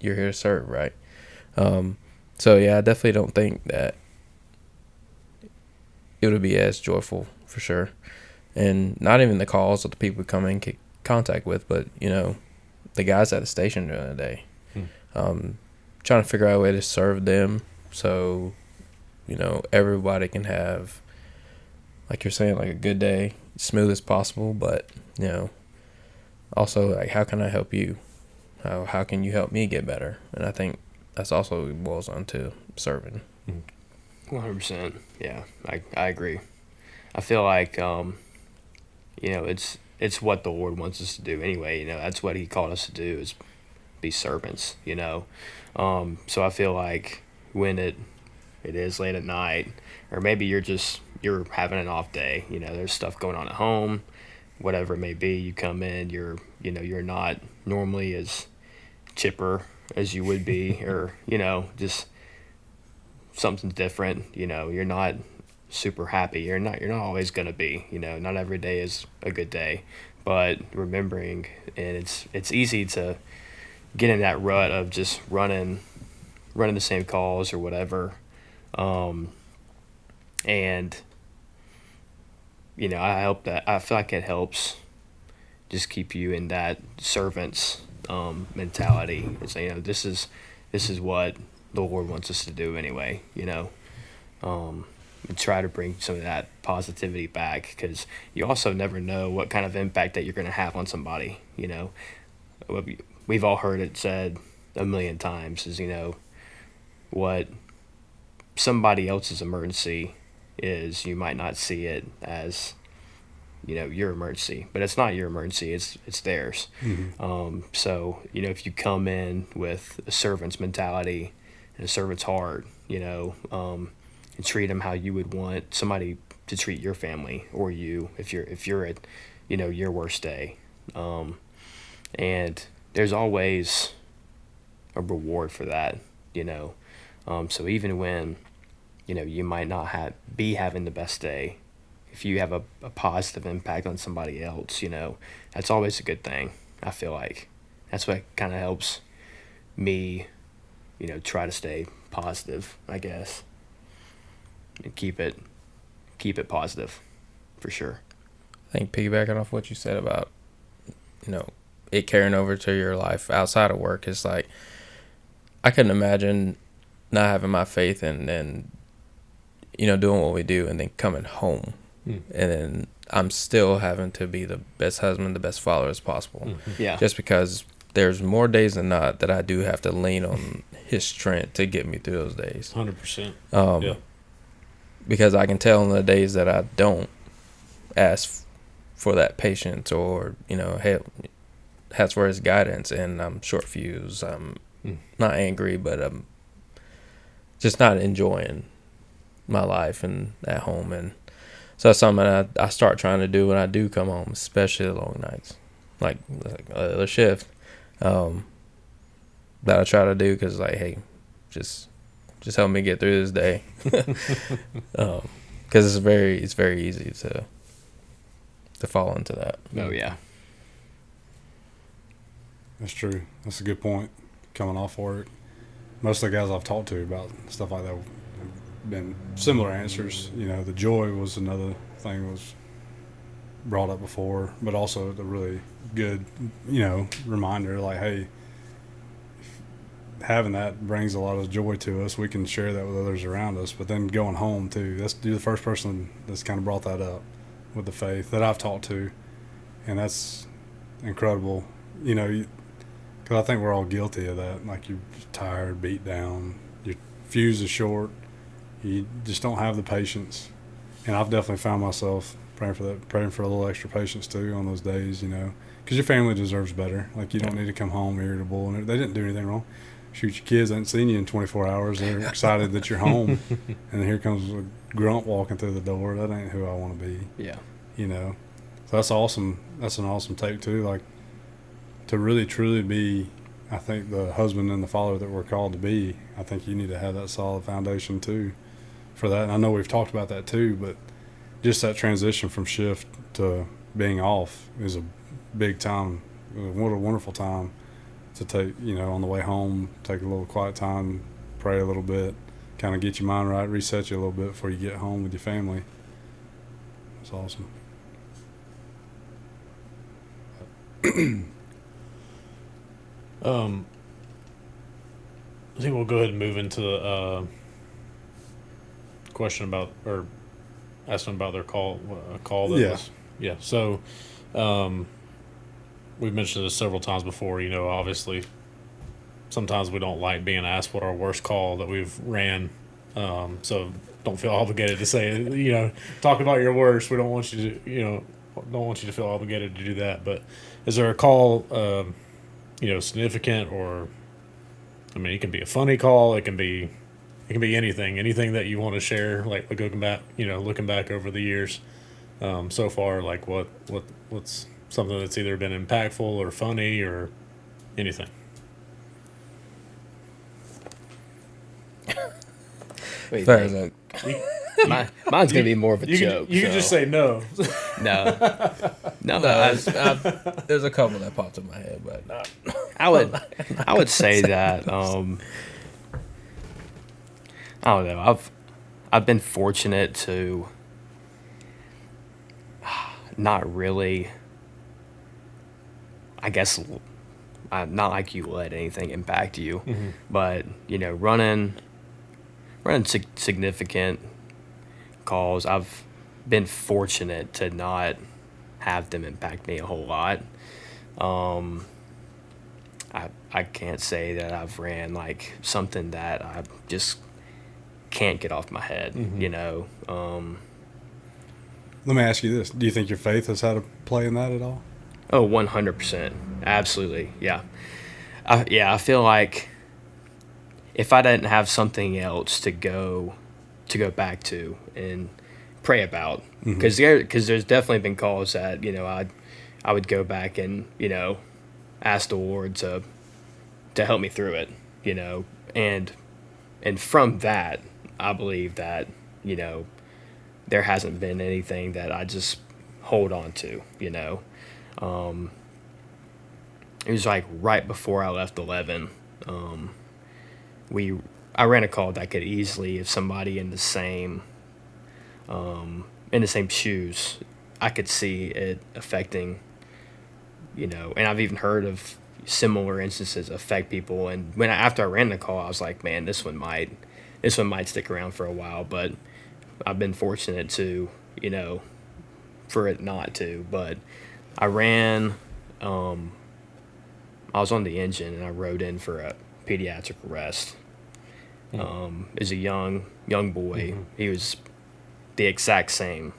you're here to serve, right? So yeah, I definitely don't think that it would be as joyful, for sure. And not even the calls that the people come in contact with, but the guys at the station during the day, trying to figure out a way to serve them so everybody can have, like you're saying, like a good day, smooth as possible. But also, like, how can I help you? How can you help me get better? And I think that's also what it boils down to serving. 100%. Yeah, I agree. I feel like it's what the Lord wants us to do anyway. That's what He called us to do, is be servants. So I feel like when it is late at night, or maybe you're having an off day, there's stuff going on at home, whatever it may be, you come in, you're not normally as chipper as you would be, or just something's different, you're not super happy, you're not always going to be, not every day is a good day, but remembering, and it's easy to get in that rut of just running the same calls or whatever. And I feel like it helps just keep you in that servant's mentality. It's this is what the Lord wants us to do anyway, and try to bring some of that positivity back, because you also never know what kind of impact that you're going to have on somebody. We've all heard it said a million times is, what somebody else's emergency is, you might not see it as, your emergency, but it's not your emergency, it's theirs. So, if you come in with a servant's mentality and a servant's heart, and treat them how you would want somebody to treat your family or you, if you're at, your worst day. And there's always a reward for that, so even when, you might not be having the best day, if you have a positive impact on somebody else, that's always a good thing. I feel like that's what kind of helps me, try to stay positive, I guess, and keep it positive, for sure. I think piggybacking off what you said about, it carrying over to your life outside of work is like, I couldn't imagine not having my faith and then, doing what we do and then coming home. And then I'm still having to be the best husband, the best father as possible. Yeah. Just because there's more days than not that I do have to lean on his strength to get me through those days. 100%. Yeah. Because I can tell on the days that I don't ask for that patience or, ask for his guidance, and I'm short fused. I'm not angry, but I'm just not enjoying my life and at home. And so that's something I start trying to do when I do come home, especially the long nights, like the shift, that I try to do, because hey, just help me get through this day, because it's very easy to fall into that. Oh yeah, That's true. That's a good point. Coming off work, most of the guys I've talked to about stuff like that have been similar answers. The joy was another thing that was brought up before, but also the really good, reminder, like, hey, having that brings a lot of joy to us. We can share that with others around us. But then going home too, you're the first person that's kind of brought that up with the faith that I've talked to, and that's incredible. Because I think we're all guilty of that. Like, you're tired, beat down, your fuse is short, you just don't have the patience. And I've definitely found myself praying for a little extra patience too on those days, because your family deserves better. Like, you don't need to come home irritable, and they didn't do anything wrong. Shoot, your kids ain't seen you in 24 hours. They're excited that you're home, and here comes a grunt walking through the door. That ain't who I want to be. yeah, So that's awesome. That's an awesome take too. Like, to really truly be, I think, the husband and the father that we're called to be, I think you need to have that solid foundation too for that. And I know we've talked about that too, but just that transition from shift to being off is a big time. What a wonderful time to take, on the way home, take a little quiet time, pray a little bit, kind of get your mind right, reset you a little bit before you get home with your family. It's awesome. I think we'll go ahead and move into the question about, or asking about their call that Yeah. was. Yeah. So, we've mentioned this several times before. Obviously, sometimes we don't like being asked what our worst call that we've ran. So don't feel obligated to say, talk about your worst. We don't want you to, don't want you to feel obligated to do that. But is there a call, significant, or, it can be a funny call. It can be anything that you want to share, like looking back over the years, so far, like what's something that's either been impactful or funny or anything. Wait, Fair enough. mine's gonna be more of a joke. You can just say no. no. No, there's a couple that popped in my head, but I would say that I don't know. I've been fortunate to not really, I guess, not like you let anything impact you, but running significant calls, I've been fortunate to not have them impact me a whole lot. I can't say that I've ran like something that I just can't get off my head, Let me ask you this: do you think your faith has had a play in that at all? Oh, 100%. Absolutely. Yeah. I feel like if I didn't have something else to go back to and pray about, because there's definitely been calls that, I would go back and, ask the Lord to help me through it, and from that, I believe that, there hasn't been anything that I just hold on to, It was like right before I left 11. I ran a call that could easily, if somebody in the same shoes, I could see it affecting, and I've even heard of similar instances affect people. And after I ran the call, I was like, man, this one might stick around for a while. But I've been fortunate to, for it not to. But I ran. I was on the engine and I rode in for a pediatric arrest. As a young boy, he was the exact same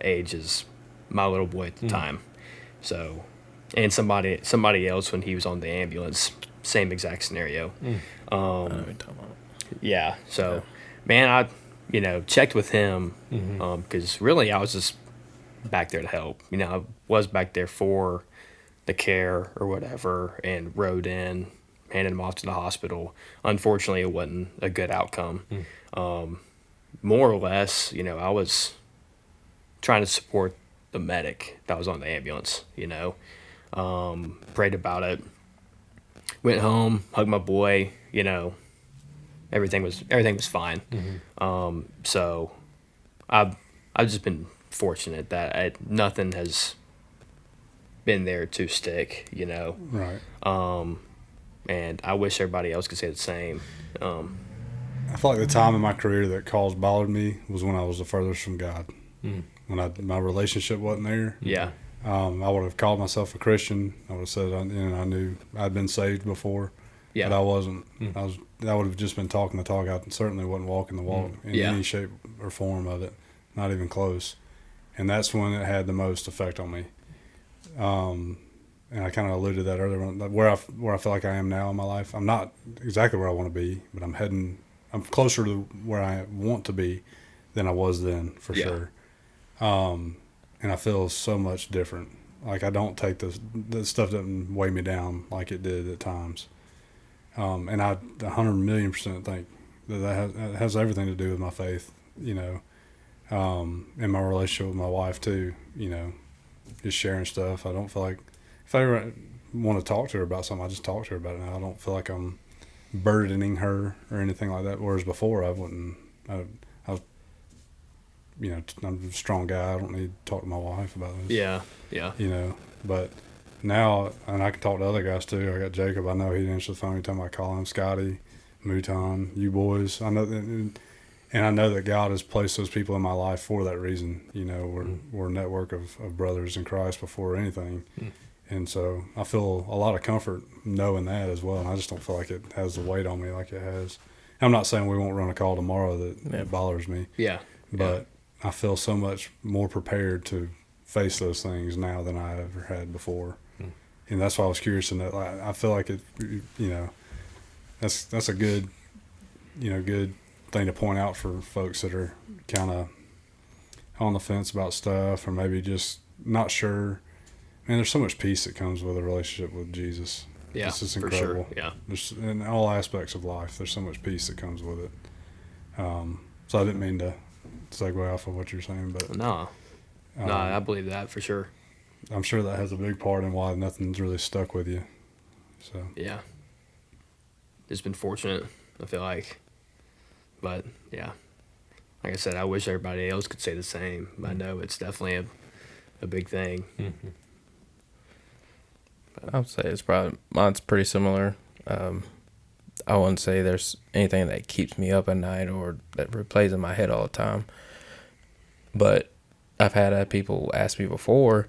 age as my little boy at the time. So, and somebody else when he was on the ambulance, same exact scenario. I know what you're talking about. Yeah. So, man, I checked with him because really I was just back there to help. I was back there for the care or whatever, and rode in, handed him off to the hospital. Unfortunately, it wasn't a good outcome. More or less, I was trying to support the medic that was on the ambulance, prayed about it, went home, hugged my boy, everything was fine. So I've just been fortunate that nothing has been there to stick, Right. And I wish everybody else could say the same. I feel like the time in my career that calls bothered me was when I was the furthest from God. When my relationship wasn't there. Yeah. I would have called myself a Christian. I would have said I knew I'd been saved before. Yeah. But I wasn't. I would have just been talking the talk. I certainly wasn't walking the walk in any shape or form of it. Not even close. And that's when it had the most effect on me. And I kind of alluded to that earlier. Where I feel like I am now in my life, I'm not exactly where I want to be, but I'm closer to where I want to be than I was then, for sure. And I feel so much different. Like I don't take this stuff doesn't weigh me down like it did at times. And I 100,000,000% think that has everything to do with my faith, and my relationship with my wife too, just sharing stuff. I don't feel like if I ever want to talk to her about something, I just talk to her about it now. I don't feel like I'm burdening her or anything like that. Whereas before I wouldn't. I was, I'm a strong guy. I don't need to talk to my wife about this. Yeah. But now, and I can talk to other guys too. I got Jacob. I know he'd answer the phone anytime I call him. Scotty, Mouton, you boys. I know that, and I know that God has placed those people in my life for that reason. We're a network of brothers in Christ before anything. And so I feel a lot of comfort knowing that as well. And I just don't feel like it has the weight on me like it has. I'm not saying we won't run a call tomorrow that bothers me. Yeah. But I feel so much more prepared to face those things now than I ever had before. And that's why I was curious in that. I feel like it, that's a good, good thing to point out for folks that are kind of on the fence about stuff or maybe just not sure. Man, there's so much peace that comes with a relationship with Jesus. Yeah, it's just for incredible. sure. Yeah. There's, in all aspects of life, there's so much peace that comes with it. So I didn't mean to segue off of what you're saying, but No, I believe that for sure. I'm sure that has a big part in why nothing's really stuck with you. So Yeah. Just been fortunate, I feel like. But yeah, like I said, I wish everybody else could say the same. I know it's definitely a big thing. I would say mine's pretty similar. I wouldn't say there's anything that keeps me up at night or that replays in my head all the time. But I've had people ask me before,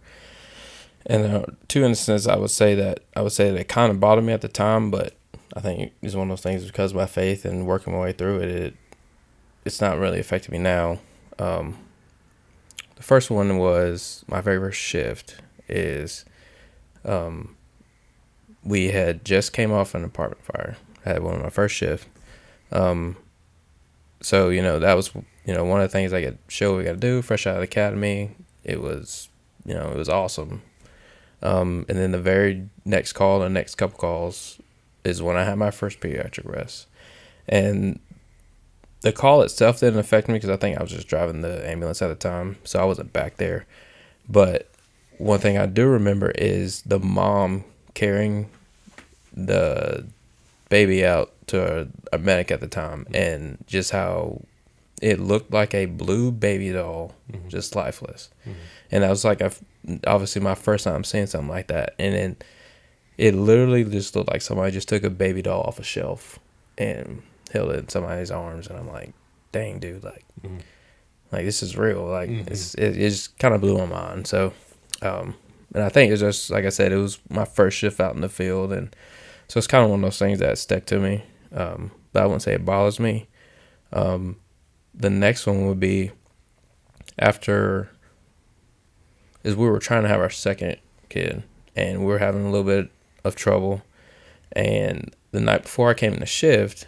and there are two instances I would say that it kind of bothered me at the time, but I think it's one of those things because of my faith and working my way through it. It's not really affecting me now. The first one was my very first shift. We had just came off an apartment fire. I had one of my first shift. So, that was, one of the things I could show we got to do fresh out of the academy. It was, it was awesome. And then the very next call, the next couple calls is when I had my first pediatric rest. And the call itself didn't affect me because I think I was just driving the ambulance at the time. So I wasn't back there. But one thing I do remember is the mom carrying the baby out to a medic at the time, and just how it looked like a blue baby doll, just lifeless. And that was like obviously my first time seeing something like that, and then it literally just looked like somebody just took a baby doll off a shelf and held it in somebody's arms, and I'm like, dang, dude, like this is real. Like it just kind of blew my mind. So and I think it's just, like I said, it was my first shift out in the field, and so it's kind of one of those things that stuck to me. But I wouldn't say it bothers me. The next one would be we were trying to have our second kid, and we were having a little bit of trouble. And the night before I came into shift,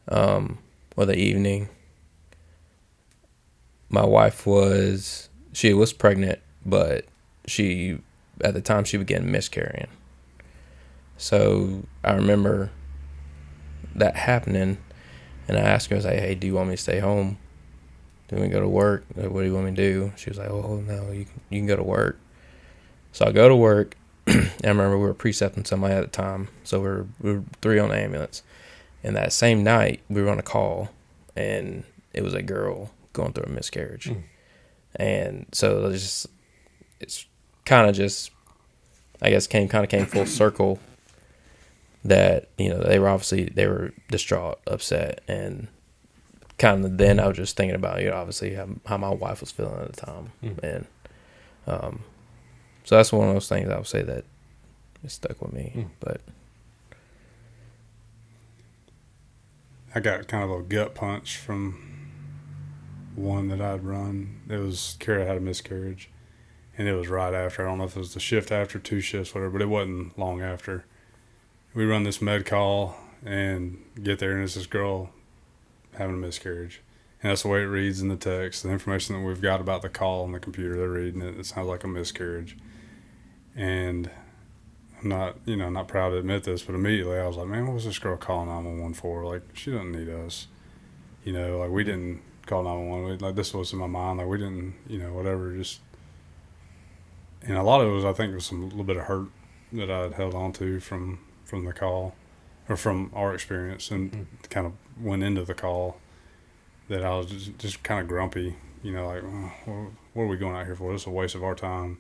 or the evening, my wife was pregnant, but at the time she began miscarrying. So I remember that happening, and I asked her, I was like, hey, do you want me to stay home? Do we go to work? Like, what do you want me to do? She was like, oh, no, you can go to work. So I go to work, and I remember we were precepting somebody at the time, so we were 3 on the ambulance. And that same night, we were on a call, and it was a girl going through a miscarriage. And so it's kind of just, I guess, came full circle that, they were distraught, upset, and kind of then I was just thinking about, obviously how my wife was feeling at the time. And so that's one of those things I would say that it stuck with me. But I got kind of a gut punch from one that I'd run. It was Kara had a miscarriage, and it was right after. I don't know if it was the shift after, 2 shifts, whatever, but it wasn't long after. We run this med call and get there, and it's this girl having a miscarriage. And that's the way it reads in the text. The information that we've got about the call on the computer, they're reading it. It sounds like a miscarriage. And I'm not proud to admit this, but immediately I was like, man, what was this girl calling 911 for? Like, she doesn't need us. Like, we didn't call 911. Like, this was in my mind. Like, we didn't, whatever, just. And a lot of it was, I think, a little bit of hurt that I had held on to from the call, or from our experience, and kind of went into the call that I was just kind of grumpy, like, what are we going out here for? This is a waste of our time.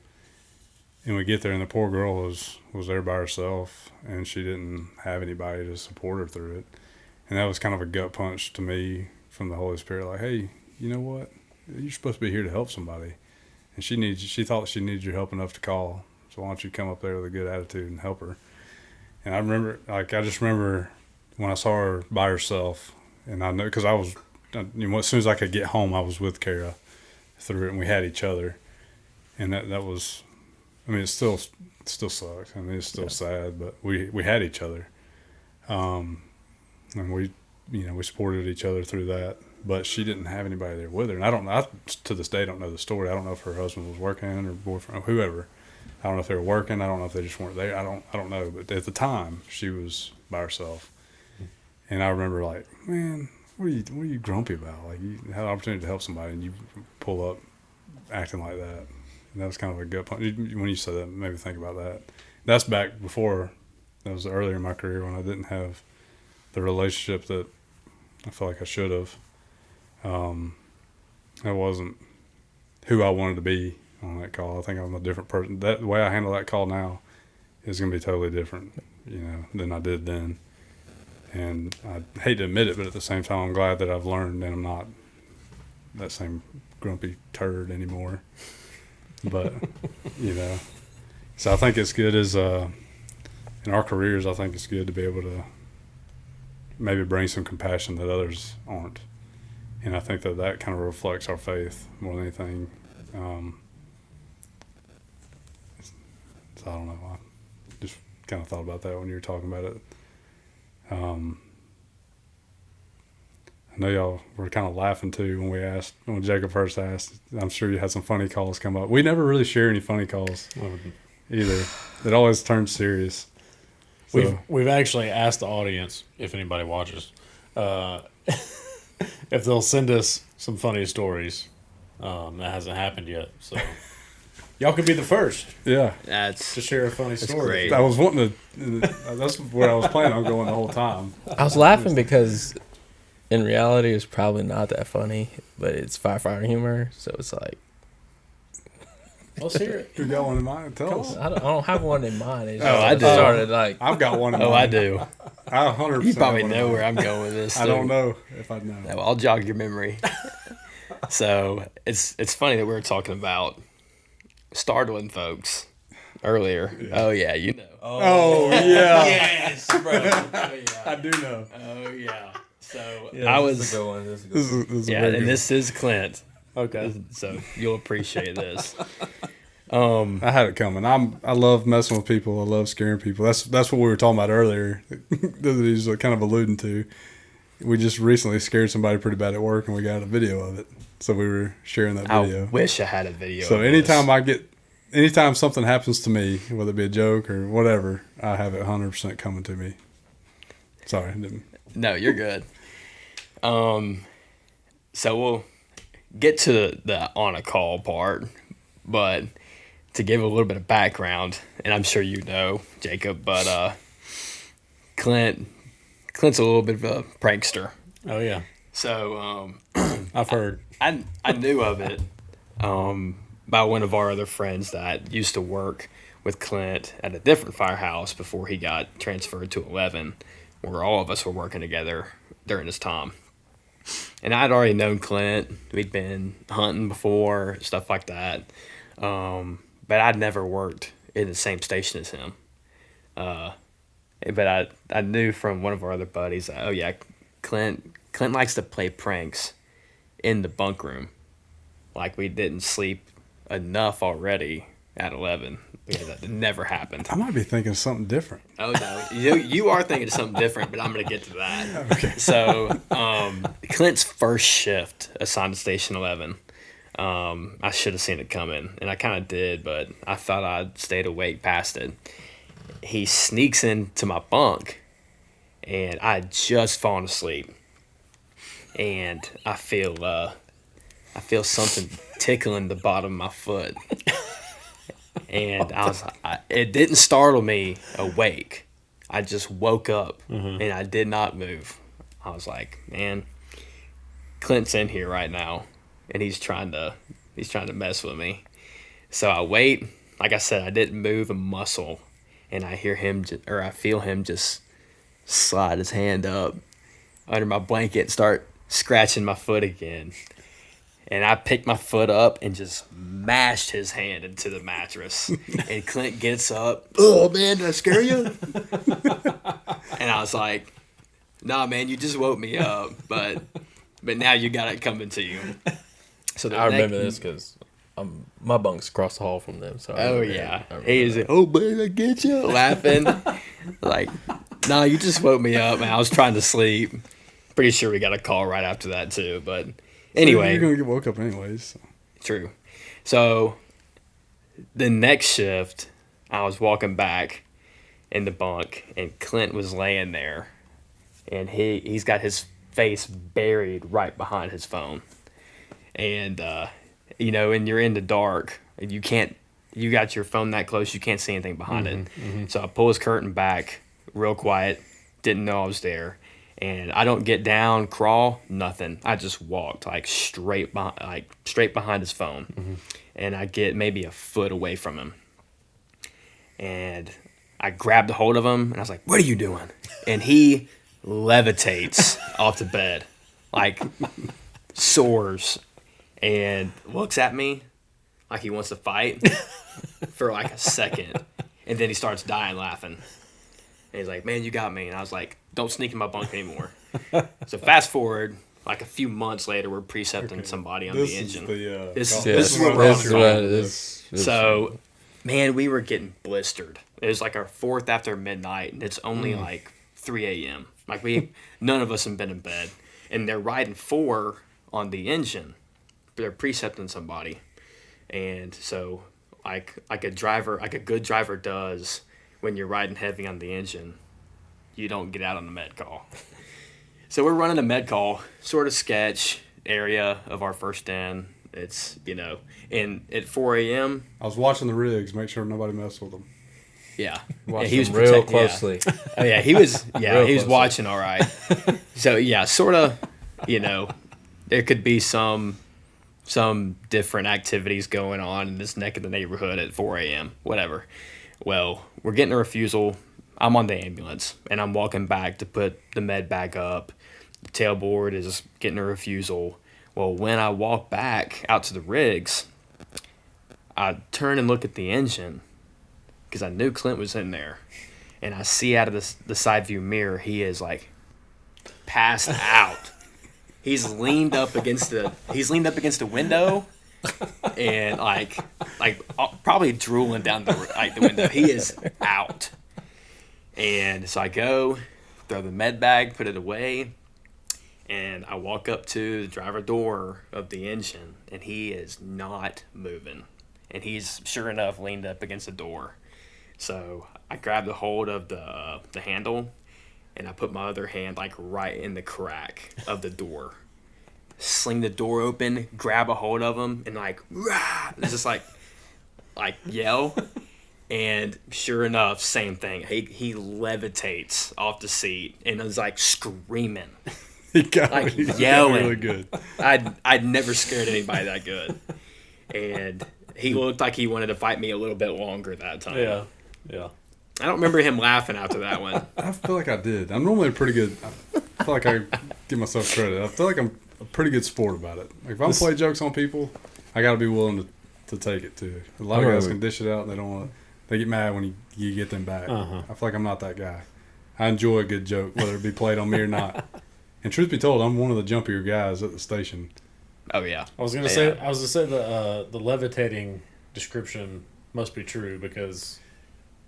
And we get there, and the poor girl was there by herself, and she didn't have anybody to support her through it. And that was kind of a gut punch to me from the Holy Spirit, like, hey, you know what? You're supposed to be here to help somebody. And she thought she needed your help enough to call. So why don't you come up there with a good attitude and help her? And I just remember when I saw her by herself, and I know, because I was, as soon as I could get home, I was with Kara through it, and we had each other. And that was, it still sucks. It's still sad, but we had each other. And we supported each other through that. But she didn't have anybody there with her. And I to this day don't know the story. I don't know if her husband was working or boyfriend or whoever. I don't know if they were working. I don't know if they just weren't there. I don't know. But at the time, she was by herself. And I remember, like, man, what are you grumpy about? Like, you had an opportunity to help somebody, and you pull up acting like that. And that was kind of a gut punch. When you said that, it made me think about that. That's back before That was earlier in my career when I didn't have the relationship that I feel like I should have. That wasn't who I wanted to be on that call. I think I'm a different person. The way I handle that call now is going to be totally different, than I did then. And I hate to admit it, but at the same time, I'm glad that I've learned and I'm not that same grumpy turd anymore. But, so I think it's good in our careers, I think it's good to be able to maybe bring some compassion that others aren't. And I think that kind of reflects our faith more than anything. So I don't know. I just kind of thought about that when you were talking about it. I know y'all were kind of laughing too when Jacob first asked. I'm sure you had some funny calls come up. We never really share any funny calls either. It always turns serious. So. We've actually asked the audience, if anybody watches, if they'll send us some funny stories. That hasn't happened yet, so y'all could be the first. Yeah, That's to share a funny story. great. I was wanting to. That's where I was planning on going the whole time. I was laughing because in reality it's probably not that funny, but it's firefighter humor, so it's like. Let's hear it. You got one in mind? Tell us. I don't have one in mind. It's I do. Started like I've got one in mind. Oh, I do. I 100%. You probably have one in know mind. where I'm going with this. I don't know if I know. No, I'll jog your memory. So it's funny that we were talking about startling folks earlier. Yeah. Oh yeah, you know. Oh yeah. yes, bro. Oh, yeah. I do know. Oh yeah. So Yeah, I this was. is a good one. This is Yeah, very and good. this is Clint. Okay. So you'll appreciate this. I had it coming. I love messing with people. I love scaring people. That's what we were talking about earlier. That he's kind of alluding to. We just recently scared somebody pretty bad at work, and we got a video of it. So we were sharing that video. I wish I had a video. So of anytime this. anytime something happens to me, whether it be a joke or whatever, I have it 100% coming to me. Sorry, I didn't. No, you're good. So we'll get to the on a call part, but to give a little bit of background, and I'm sure you know, Jacob, but Clint's a little bit of a prankster. Oh yeah, So I've heard. I knew of it by one of our other friends that used to work with Clint at a different firehouse before he got transferred to 11, where all of us were working together during this time. And I'd already known Clint. We'd been hunting before, stuff like that. But I'd never worked in the same station as him. But I knew from one of our other buddies that, oh yeah, Clint likes to play pranks in the bunk room. Like we didn't sleep enough already at 11 because that never happened. I might be thinking of something different. Oh no, you are thinking of something different, but I'm gonna get to that. Okay. So, Clint's first shift assigned to Station 11. I should have seen it coming, and I kind of did, but I thought I'd stayed awake past it. He sneaks into my bunk, and I had just fallen asleep, and I feel something tickling the bottom of my foot. And it didn't startle me awake. I just woke up and I did not move. I was like, man, Clint's in here right now, and he's trying to mess with me. So I wait. Like I said, I didn't move a muscle, and I feel him just slide his hand up under my blanket and start scratching my foot again. And I picked my foot up and just mashed his hand into the mattress. And Clint gets up. Oh, man, did I scare you? And I was like, nah, man, you just woke me up. But now you got it coming to you. So I remember this because my bunk's across the hall from them. So Oh, yeah. He's like, oh, man, I get you. Laughing. Like, nah, you just woke me up, man. I was trying to sleep. Pretty sure we got a call right after that, too. But anyway. You're going to get woke up anyways. So. True. So the next shift, I was walking back in the bunk, and Clint was laying there, and he's got his face buried right behind his phone. And, and you're in the dark, and you got your phone that close, you can't see anything behind it. So I pull his curtain back real quiet, didn't know I was there. And I don't get down, crawl, nothing. I just walked straight behind his phone. And I get maybe a foot away from him. And I grabbed a hold of him and I was like, "What are you doing?" And he levitates off the bed, soars, and looks at me like he wants to fight for a second. And then he starts dying laughing. And he's like, "Man, you got me." And I was like, "Don't sneak in my bunk anymore." So fast forward, a few months later, we're precepting somebody on the engine. This is what we're on. So, man, we were getting blistered. It was our 4th after midnight, and it's only 3 a.m. None of us have been in bed. And they're riding 4 on the engine. They're precepting somebody. And so, like a good driver does, when you're riding heavy on the engine, you don't get out on the med call. So we're running a med call, sort of sketch area of our first den. It's, and at 4 a.m. I was watching the rigs, make sure nobody messed with them. Yeah. Watch he was them real closely. Yeah. Oh, yeah, he was Real was watching all right. So, yeah, sort of, there could be some different activities going on in this neck of the neighborhood at 4 a.m., whatever. Well, we're getting a refusal. I'm on the ambulance, and I'm walking back to put the med bag up. The tailboard is getting a refusal. Well, when I walk back out to the rigs, I turn and look at the engine because I knew Clint was in there. And I see out of the side view mirror, he is passed out. He's leaned up against the window and probably drooling down the window. He is out. And so I go, throw the med bag, put it away, and I walk up to the driver door of the engine, and he is not moving. And he's, sure enough, leaned up against the door. So I grabbed a hold of the handle, and I put my other hand right in the crack of the door. Sling the door open, grab a hold of him, and rah! It's just yell. And sure enough, same thing. He levitates off the seat and is screaming. He got me. Yelling. Really good. I'd never scared anybody that good. And he looked like he wanted to fight me a little bit longer that time. Yeah. I don't remember him laughing after that one. I feel like I did. I'm normally pretty good. I feel like I give myself credit. I feel like I'm a pretty good sport about it. If I'm play jokes on people, I got to be willing to take it too. A lot of guys can dish it out and they don't want to. They get mad when you get them back. I feel like I'm not that guy. I enjoy a good joke, whether it be played on me or not. And truth be told, I'm one of the jumpier guys at the station. Oh yeah. I was gonna say the levitating description must be true because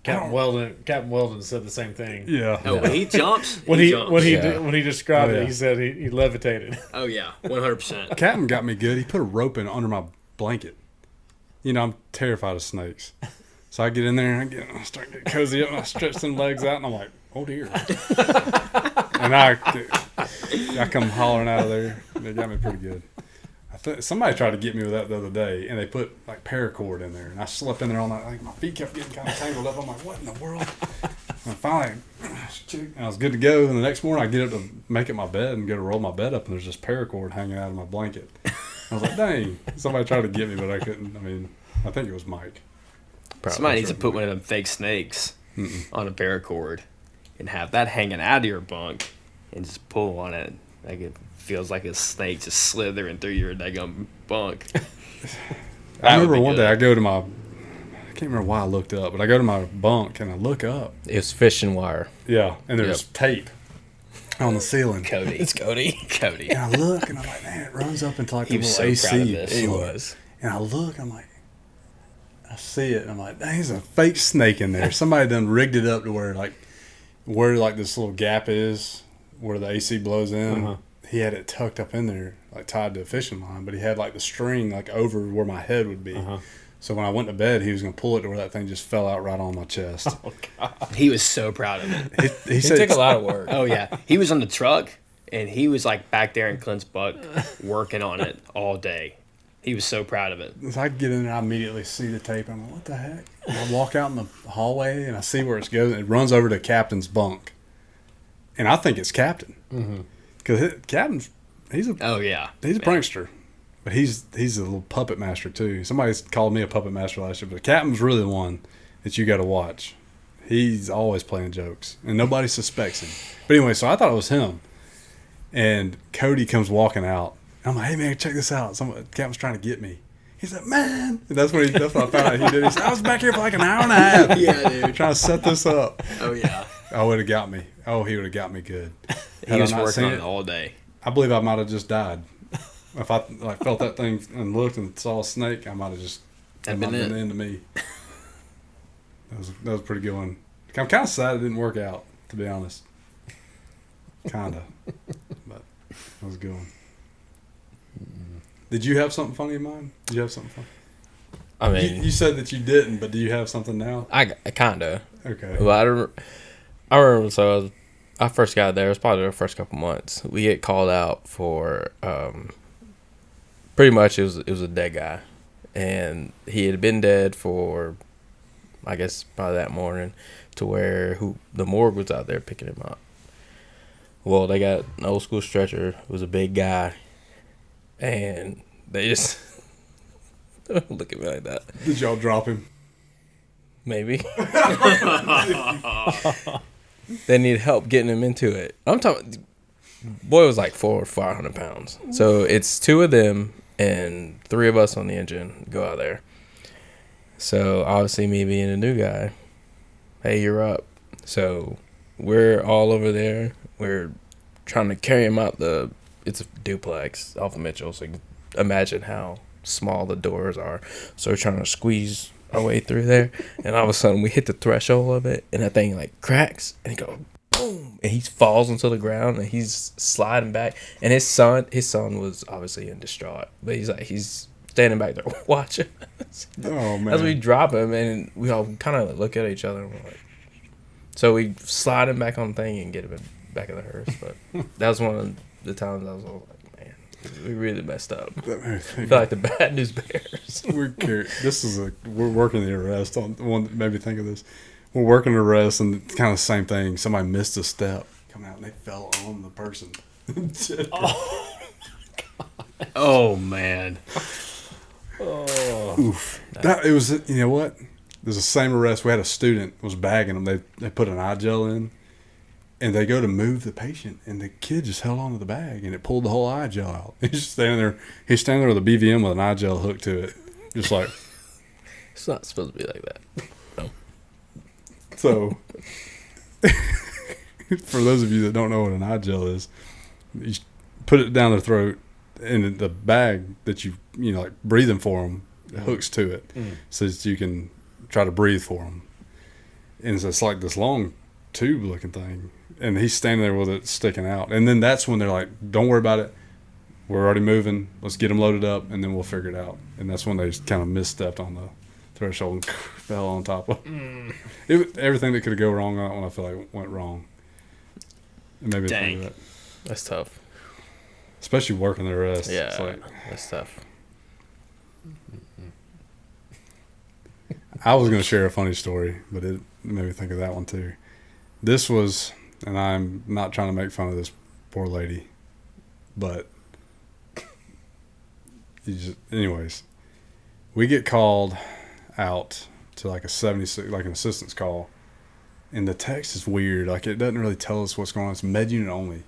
Captain Weldon said the same thing. Yeah. Oh, when he jumps, When jumps. he described Oh, it, yeah. he said he levitated. Oh yeah, 100%. Captain got me good. He put a rope under my blanket. I'm terrified of snakes. So I get in there and I start getting cozy up and I stretch some legs out and I'm like, oh dear. And I come hollering out of there. They got me pretty good. Somebody tried to get me with that the other day and they put paracord in there and I slept in there all night. My feet kept getting kind of tangled up. I'm like, what in the world? And finally, I was good to go. And the next morning I get up to make it my bed and go to roll my bed up and there's just paracord hanging out of my blanket. I was like, dang. Somebody tried to get me, but I couldn't. I think it was Mike. Somebody needs to put one of them fake snakes on a paracord and have that hanging out of your bunk and just pull on it. It feels like a snake just slithering through your daggum bunk. I remember one day I go to I can't remember why I looked up, but I go to my bunk and I look up. It's fishing wire. Yeah, and there's tape on the ceiling. Cody. It's Cody. And I look and I'm like, man, it runs up into he the was little so proud of AC. this. He was. And I look, I'm like, I see it, and I'm like, dang, there's a fake snake in there. Somebody done rigged it up to where this little gap is, where the AC blows in. He had it tucked up in there, tied to a fishing line, but he had the string over where my head would be. So when I went to bed, he was gonna pull it to where that thing just fell out right on my chest. Oh God. He was so proud of it. He said took a lot of work. Oh yeah, he was on the truck and he was back there in Clint's buck working on it all day. He was so proud of it. So I get in there, I immediately see the tape. I'm like, what the heck? I walk out in the hallway and I see where it's going. It runs over to Captain's bunk, and I think it's Captain because Captain's he's a prankster, but he's a little puppet master too. Somebody's called me a puppet master last year, but Captain's really the one that you got to watch. He's always playing jokes, and nobody suspects him. But anyway, so I thought it was him, and Cody comes walking out. I'm like, hey man, check this out. Captain's trying to get me. He's like, man. And that's what I found out he did. He said, I was back here for like an hour and a half. Yeah, dude. Trying to set this up. Oh, yeah. Oh, it would have got me. Oh, he would have got me good. He was working on it all day. I believe I might have just died. If I felt that thing and looked and saw a snake, I might have just That'd been the end of me. That was a pretty good one. I'm kind of sad it didn't work out, to be honest. Kind of. But that was a good one. Did you have something funny in mind? Did you have something funny? I mean, You said that you didn't, but do you have something now? I kind of. Okay. Well, I remember, so I first got there. It was probably the first couple months. We get called out for, pretty much it was a dead guy. And he had been dead for, I guess, probably that morning, to where the morgue was out there picking him up. Well, they got an old school stretcher. It was a big guy. And they just don't look at me like that. Did y'all drop him? Maybe. They need help getting him into it. I'm talking. Boy was like 400 or 500 pounds. So it's 2 of them and 3 of us on the engine go out there. So obviously me being a new guy, hey, you're up. So we're all over there. We're trying to carry him out it's a duplex off of Mitchell, so you can imagine how small the doors are. So we're trying to squeeze our way through there, and all of a sudden we hit the threshold of it, and that thing like cracks, and it goes boom, and he falls into the ground, and he's sliding back. And his son was obviously in distraught, but he's standing back there watching us. Oh man! As we drop him, and we all kind of look at each other, and we're like, so we slide him back on the thing and get him back in the hearse. But that was one of the times I was all like, man, we really messed up. I feel like the Bad News Bears. We're working the arrest. On one that made me think of this. We're working the arrest, and it's kind of the same thing. Somebody missed a step coming out, and they fell on the person. Oh, man. Oof. It was. You know what? It was the same arrest. We had a student was bagging them. They put an eye gel in. And they go to move the patient, and the kid just held onto the bag, and it pulled the whole eye gel out. He's just standing there. He's standing there with a BVM with an eye gel hooked to it, just like. It's not supposed to be like that. No. So, for those of you that don't know what an eye gel is, you put it down their throat, and the bag that you like breathing for them hooks to it, so that you can try to breathe for them. And so it's like this long tube looking thing. And he's standing there with it sticking out. And then that's when they're like, don't worry about it. We're already moving. Let's get him loaded up, and then we'll figure it out. And that's when they kind of misstepped on the threshold and fell on top of it. Everything that could go wrong on that one, I feel like went wrong. And maybe Dang. that. That's tough. Especially working the arrest. Yeah, It's like, that's tough. I was going to share a funny story, but it made me think of that one too. This was, and I'm not trying to make fun of this poor lady, but anyways, we get called out to like a 76, like an assistance call, and the text is weird. Like it doesn't really tell us what's going on. It's med unit only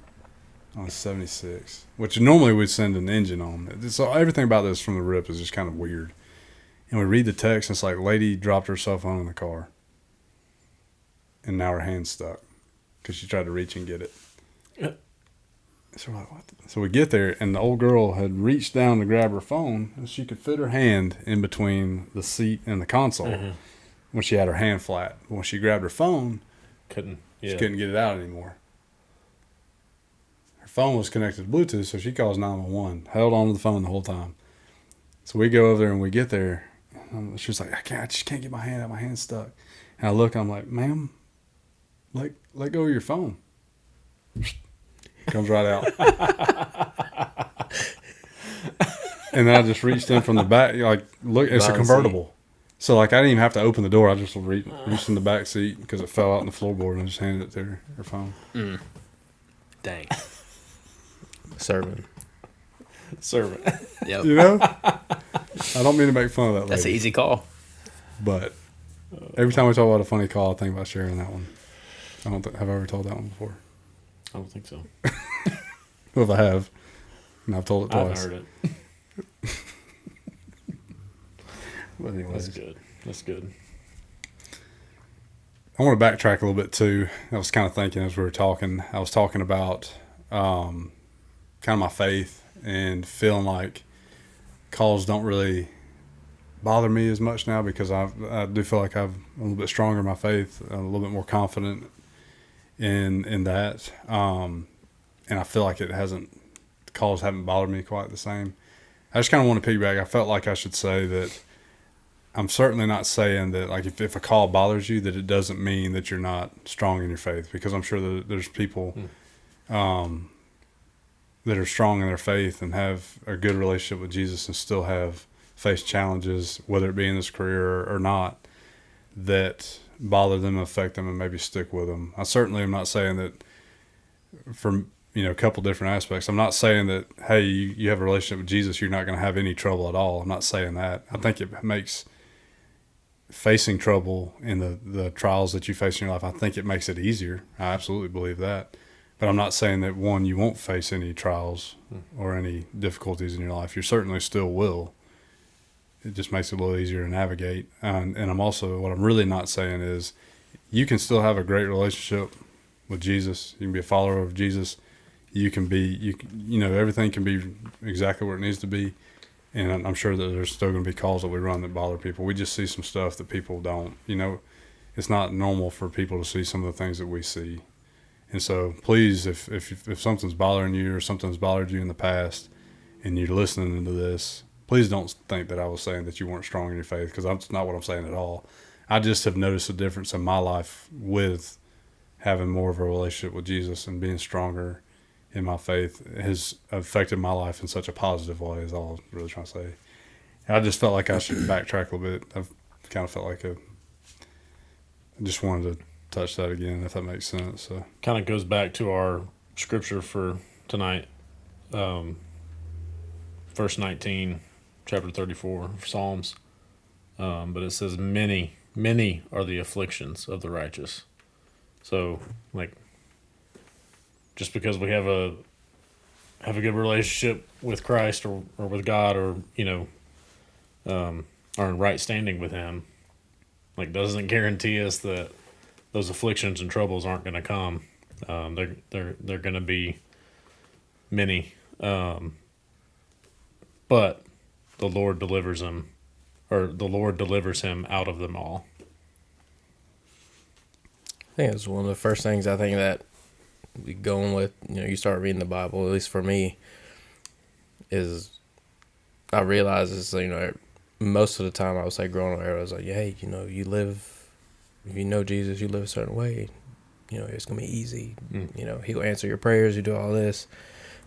on 76, which normally we'd send an engine on. So everything about this from the rip is just kind of weird. And we read the text, and it's like, lady dropped her cell phone in the car. And now her hand's stuck because she tried to reach and get it. Yep. So we're like, what? So we get there, and the old girl had reached down to grab her phone, and she could fit her hand in between the seat and the console when she had her hand flat. When she grabbed her phone, she couldn't get it out anymore. Her phone was connected to Bluetooth, so she calls 911, held on to the phone the whole time. So we go over there, and we get there. She was like, I just can't get my hand out. My hand's stuck. And I look, I'm like, ma'am, let go of your phone. Comes right out. And then I just reached in from the back, like, look, it's a convertible. So like I didn't even have to open the door. I just reached in the back seat because it fell out on the floorboard and I just handed it to her phone. Dang. Servant. Servant. Yep. You know, I don't mean to make fun of that lady. That's an easy call. But every time we talk about a funny call, I think about sharing that one. Have I ever told that one before? I don't think so. Well, if I have, and I've told it I twice. haven't heard it. But anyways, That's good. That's good. I want to backtrack a little bit too. I was kind of thinking as we were talking. I was talking about kind of my faith and feeling like calls don't really bother me as much now because I do feel like I'm a little bit stronger in my faith, a little bit more confident in that, and I feel like calls haven't bothered me quite the same. I just kind of want to piggyback. I felt like I should say that I'm certainly not saying that like if a call bothers you that it doesn't mean that you're not strong in your faith, because I'm sure that there's people that are strong in their faith and have a good relationship with Jesus and still have faced challenges, whether it be in this career or not, that bother them, affect them, and maybe stick with them. I certainly am not saying that from a couple different aspects. I'm not saying that, hey, you have a relationship with Jesus, you're not going to have any trouble at all. I'm not saying that. I think it makes facing trouble in the trials that you face in your life, I think it makes it easier. I absolutely believe that. But I'm not saying that, one, you won't face any trials or any difficulties in your life. You certainly still will. It just makes it a little easier to navigate. And I'm also, what I'm really not saying is you can still have a great relationship with Jesus. You can be a follower of Jesus. You can be, everything can be exactly where it needs to be. And I'm sure that there's still going to be calls that we run that bother people. We just see some stuff that people don't. It's not normal for people to see some of the things that we see. And so please, if something's bothering you or something's bothered you in the past and you're listening to this, please don't think that I was saying that you weren't strong in your faith, because that's not what I'm saying at all. I just have noticed a difference in my life with having more of a relationship with Jesus and being stronger in my faith has affected my life in such a positive way, is all I was really trying to say. And I just felt like I should backtrack a little bit. I've kind of felt like I just wanted to touch that again, if that makes sense. So Kind of goes back to our scripture for tonight, verse 19, chapter 34 of Psalms. But it says, many are the afflictions of the righteous. So, like, just because we have a good relationship with Christ or with God, or are in right standing with Him, like, doesn't guarantee us that those afflictions and troubles aren't going to come. They're going to be many, but the Lord delivers him, or the Lord delivers him out of them all. I think it's one of the first things I think that we going with, you start reading the Bible, at least for me, is I realize is, most of the time I would say growing up, I was like, hey, you live, if you know Jesus, you live a certain way, it's going to be easy. He'll answer your prayers, you do all this.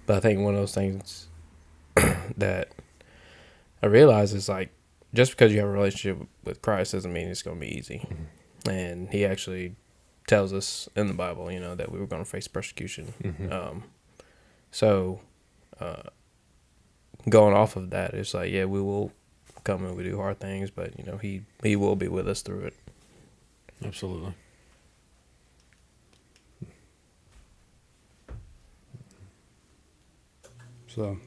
But I think one of those things that I realize is, like, just because you have a relationship with Christ doesn't mean it's going to be easy. Mm-hmm. And He actually tells us in the Bible, that we were going to face persecution. Mm-hmm. Going off of that, it's like, yeah, we will come and we do hard things, but, He will be with us through it. Absolutely. So,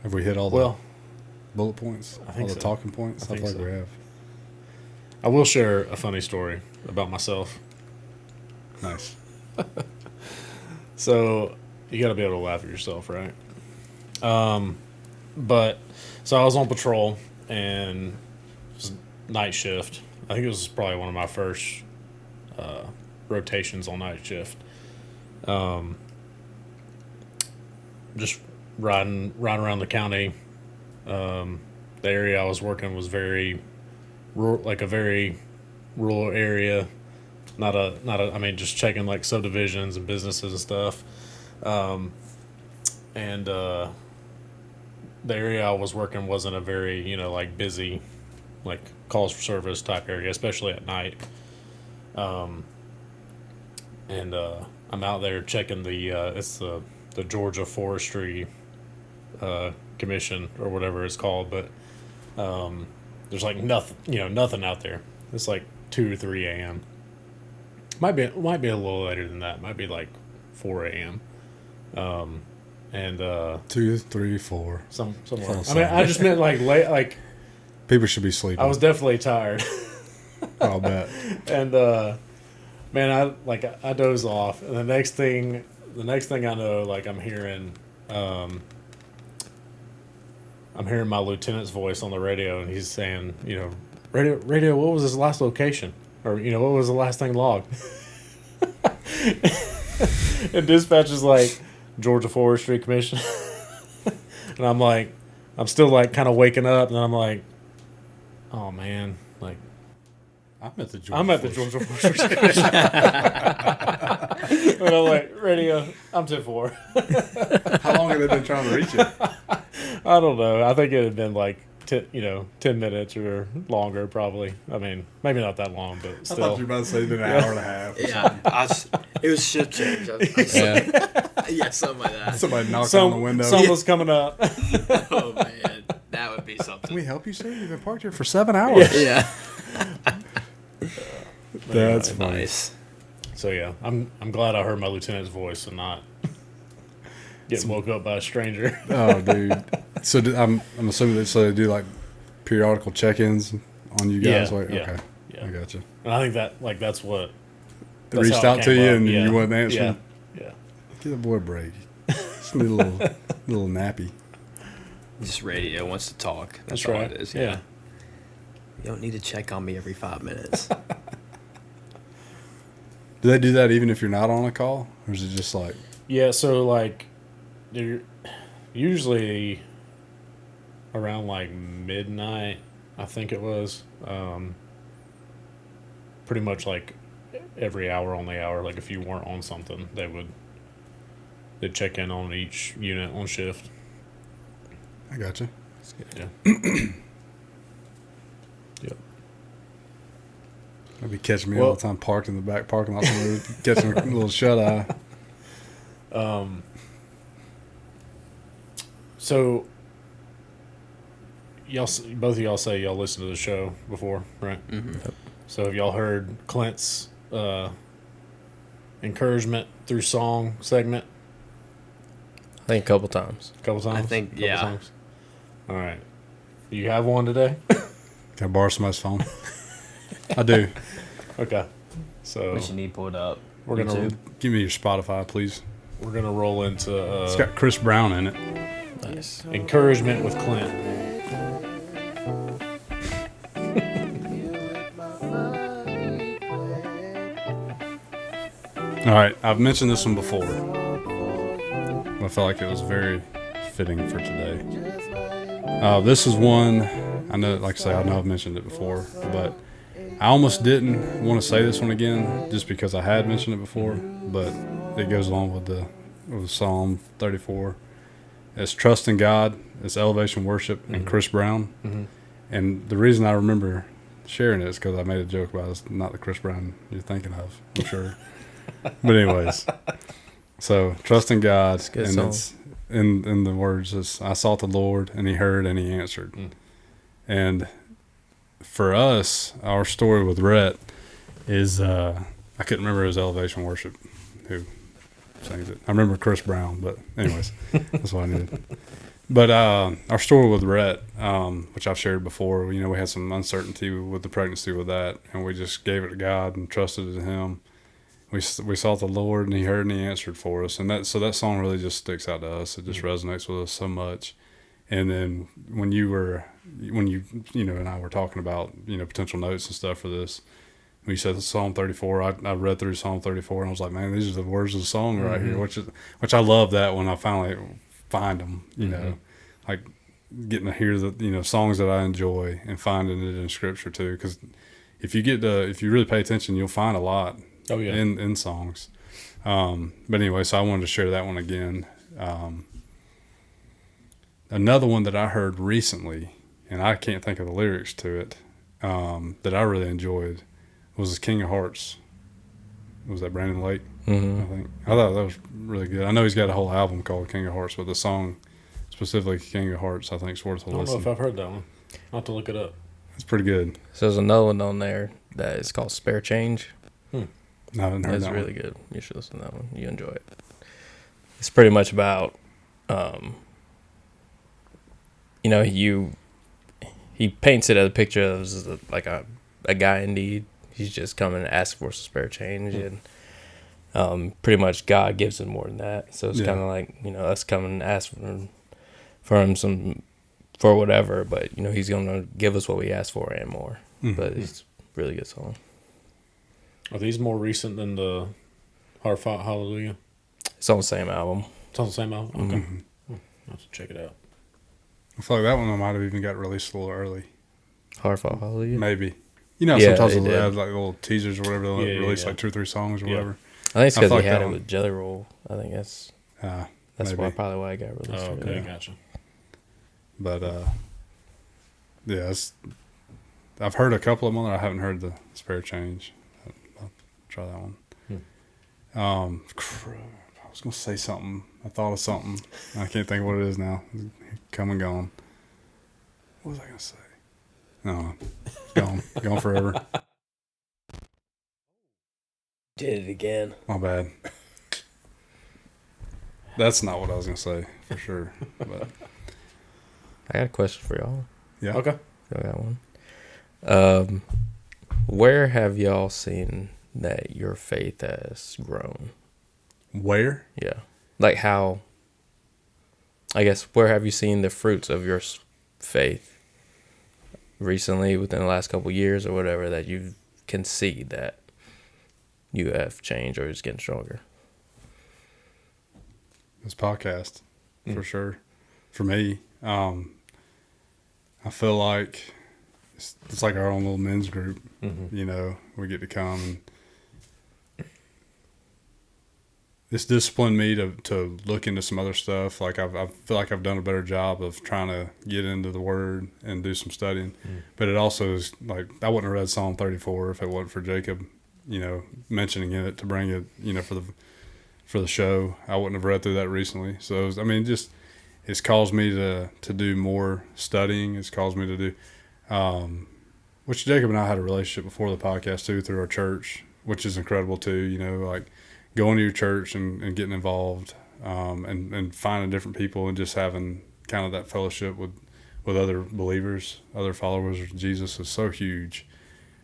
have we hit all the bullet points? I think all the so. talking points? I feel like we have. I will share a funny story about myself. Nice. So, you got to be able to laugh at yourself, right? But, so I was on patrol, and it was night shift. I think it was probably one of my first rotations on night shift. Just riding around the county. The area I was working was very rural, like a very rural area. I mean, just checking like subdivisions and businesses and stuff. And the area I was working wasn't a very, like busy like calls for service type area, especially at night. I'm out there checking it's the Georgia Forestry Commission or whatever it's called, but there's like nothing out there. It's like 2 or 3 a.m. Might be a little later than that. Might be like 4 a.m. 2, 3, 4. Somewhere. Sounds I mean, I just meant like late. Like People should be sleeping. I was definitely tired, I'll bet. and man, I dozed off, and the next thing I know, like I'm hearing my lieutenant's voice on the radio, and he's saying, radio, what was his last location? Or, what was the last thing logged? And dispatch is like, Georgia Forestry Commission. And I'm like, I'm still like kind of waking up, and I'm like, oh man, like, I'm at the Georgia Forestry Commission. And I'm like, radio, I'm 10-4. How long have they been trying to reach it? I don't know. I think it had been like 10 minutes or longer, probably. I mean, maybe not that long, but I thought still. you were about to say it's been an hour and a half. Yeah, it was shift change. Yeah, something like that. Somebody knocked on the window. Someone's coming up. Oh man, that would be Can something. we help you, sir? You've been parked here for 7 hours. Yeah, That's funny. nice. So yeah, I'm glad I heard my lieutenant's voice and not getting woke up by a stranger. Oh, dude. So I'm assuming they do like periodical check-ins on you guys. Yeah, Like, yeah, okay, yeah. I gotcha. And I think that's what They that's reached how it out to came you up. and Yeah. you wasn't answering. Yeah. Give the boy a break. Just need a little nappy. Just radio wants to talk. That's That's all right. it is. Yeah. You don't need to check on me every 5 minutes. Do they do that even if you're not on a call, or is it just like? Yeah, so like they're usually around like midnight, I think it was. Pretty much like every hour on the hour. Like if you weren't on something, they'd check in on each unit on shift. I gotcha. Yeah. Yep. I'd be catching me all the time parked in the back parking lot, somewhere, catching a little shut eye. So both of y'all say y'all listened to the show before, right? Mm-hmm. So have y'all heard Clint's encouragement through song segment? I think a couple times. A couple times? I think, Couple yeah. times? All right. You have one today? Can I borrow somebody's phone? I do. Okay. So What you need pulled up? we're gonna YouTube? Give me your Spotify, please. roll into It's got Chris Brown in it. Nice. encouragement with Clint. All right, I've mentioned this one before. I felt like it was very fitting for today. This is one, I know, like I say, I know I've mentioned it before, but I almost didn't want to say this one again just because I had mentioned it before, but it goes along with Psalm 34. It's Trust in God, it's Elevation Worship, and Chris Brown. Mm-hmm. And the reason I remember sharing it is because I made a joke about it. It's not the Chris Brown you're thinking of, I'm sure. But anyways, so trust in God, a good and song. it's in the words is, I sought the Lord, and He heard, and He answered. And for us, our story with Rhett is I couldn't remember his Elevation Worship who sings it. I remember Chris Brown, but anyways, that's what I needed. But our story with Rhett, which I've shared before, we had some uncertainty with the pregnancy with that, and we just gave it to God and trusted in Him. We sought the Lord, and He heard, and He answered for us. And that song really just sticks out to us. It just resonates with us so much. And then when you and I were talking about potential notes and stuff for this, when you said Psalm 34, I read through Psalm 34, and I was like, man, these are the words of the song right here, which I love that when I finally find them. Like getting to hear the songs that I enjoy and finding it in Scripture too. Because if you really pay attention, you'll find a lot. Oh yeah. In songs. But anyway, so I wanted to share that one again. Another one that I heard recently, and I can't think of the lyrics to it, that I really enjoyed was King of Hearts. Was that Brandon Lake? Mm-hmm. I think. I thought that was really good. I know he's got a whole album called King of Hearts, but the song specifically King of Hearts I think is worth a I don't know listen. if I've heard that one. I'll have to look it up. It's pretty good. So there's another one on there that is called Spare Change. I haven't heard It's that really one. good. You should listen to that one. You enjoy it. It's pretty much about, he paints it as a picture of like a guy in need. He's just coming and asking for some spare change, and pretty much God gives him more than that. So it's kind of like us coming and asking for him for whatever, but he's gonna give us what we ask for and more. But it's a really good song. Are these more recent than the Hard Fought Hallelujah? It's on the same album. It's on the same album? Okay. I'll have to check it out. I feel like that one might have even got released a little early. Hard Fought Hallelujah. Maybe. Yeah, Sometimes they they'll did. add like little teasers or whatever. They'll release like 2 or 3 songs or whatever. I think it's because I feel he like had that it one- with Jelly Roll. I think that's maybe. probably why it got released. Oh, okay, early. gotcha. But I've heard a couple of them. I haven't heard the Spare Change. I'll try that one. I was gonna say something. I thought of something. I can't think of what it is now. Come and gone. What was I gonna say? No, gone forever. Did it again. My bad. That's not what I was gonna say for sure. But I got a question for y'all. yeah, Okay. I got one. Where have y'all seen that your faith has grown? Where? Yeah. Like how, I guess, where have you seen the fruits of your faith recently, within the last couple of years or whatever, that you can see that you have changed or is getting stronger? This podcast, for sure. For me, I feel like it's like our own little men's group. We get to come and it's disciplined me to look into some other stuff. Like I feel like I've done a better job of trying to get into the Word and do some studying. But it also is like I wouldn't have read Psalm 34 if it wasn't for Jacob, mentioning it to bring it, for the show. I wouldn't have read through that recently. So it's caused me to do more studying. It's caused me to do, which Jacob and I had a relationship before the podcast too, through our church, which is incredible too. Like going to your church and getting involved, and finding different people and just having kind of that fellowship with other believers, other followers of Jesus is so huge.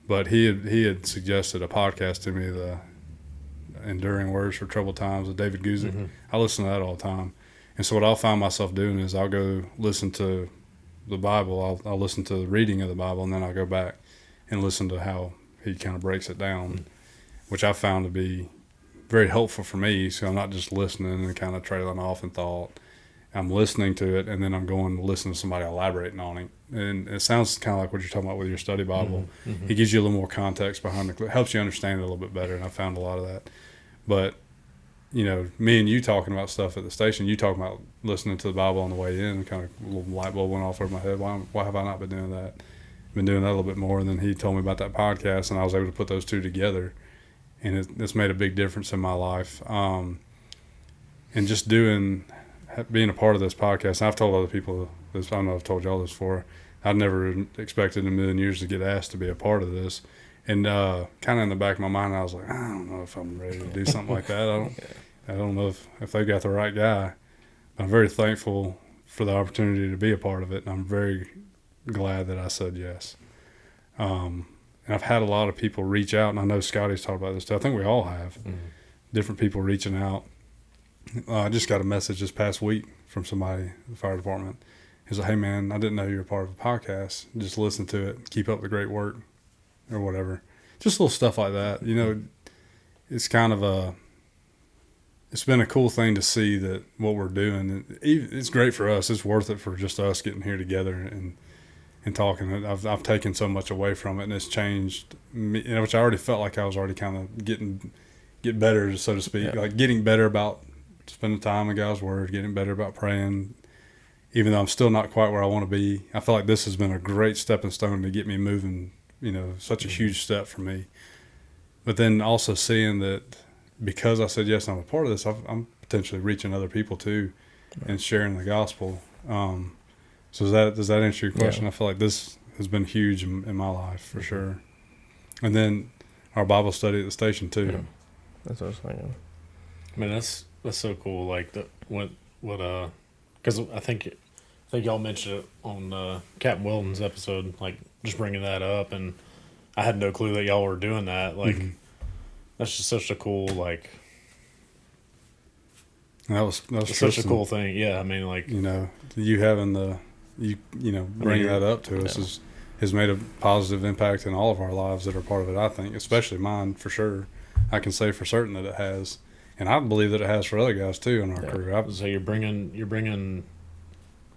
But he had suggested a podcast to me, the Enduring Words for Troubled Times with David Guzik. I listen to that all the time. And so what I'll find myself doing is I'll go listen to the Bible. I'll listen to the reading of the Bible, and then I'll go back and listen to how he kind of breaks it down, which I found to be very helpful for me. So I'm not just listening and kind of trailing off in thought. I'm listening to it, and then I'm going to listen to somebody elaborating on it. And it sounds kind of like what you're talking about with your study Bible. He gives you a little more context behind it. It helps you understand it a little bit better, and I found a lot of that. But, me and you talking about stuff at the station, you talking about listening to the Bible on the way in, kind of a little light bulb went off over my head. Why have I not been doing that? Been doing that a little bit more. And then he told me about that podcast, and I was able to put those two together. And it's made a big difference in my life. And just being a part of this podcast, and I've told other people this, I don't know if I've told y'all this before, I'd never expected in a million years to get asked to be a part of this. And kind of in the back of my mind, I was like, I don't know if I'm ready to do something like that. I don't know if they've got the right guy. But I'm very thankful for the opportunity to be a part of it, and I'm very glad that I said yes. And I've had a lot of people reach out, and I know Scotty's talked about this too. I think we all have. Different people reaching out. I just got a message this past week from somebody in the fire department. He's like, hey, man, I didn't know you were part of a podcast. Just listen to it. Keep up the great work or whatever. Just little stuff like that. It's kind of it's been a cool thing to see that what we're doing. It's great for us. It's worth it for just us getting here together and talking. I've taken so much away from it, and it's changed me, which I already felt like I was already kind of get better, so to speak. Like getting better about spending time in God's Word, getting better about praying, even though I'm still not quite where I want to be. I feel like this has been a great stepping stone to get me moving such a huge step for me. But then also seeing that because I said yes, I'm a part of this, I'm potentially reaching other people too and sharing the gospel. So does that answer your question? Yeah. I feel like this has been huge in my life for sure. And then our Bible study at the station too. Yeah. That's what I was thinking. Man, that's so cool. Like because I think y'all mentioned it on Captain Wilton's episode, like just bringing that up, and I had no clue that y'all were doing that. Like, that's just such a cool And that was it's Tristen, such a cool thing. Yeah, I mean, like, you having bringing that up to us has made a positive impact in all of our lives that are part of it. I think, especially mine for sure. I can say for certain that it has, and I believe that it has for other guys too in our crew. So you're bringing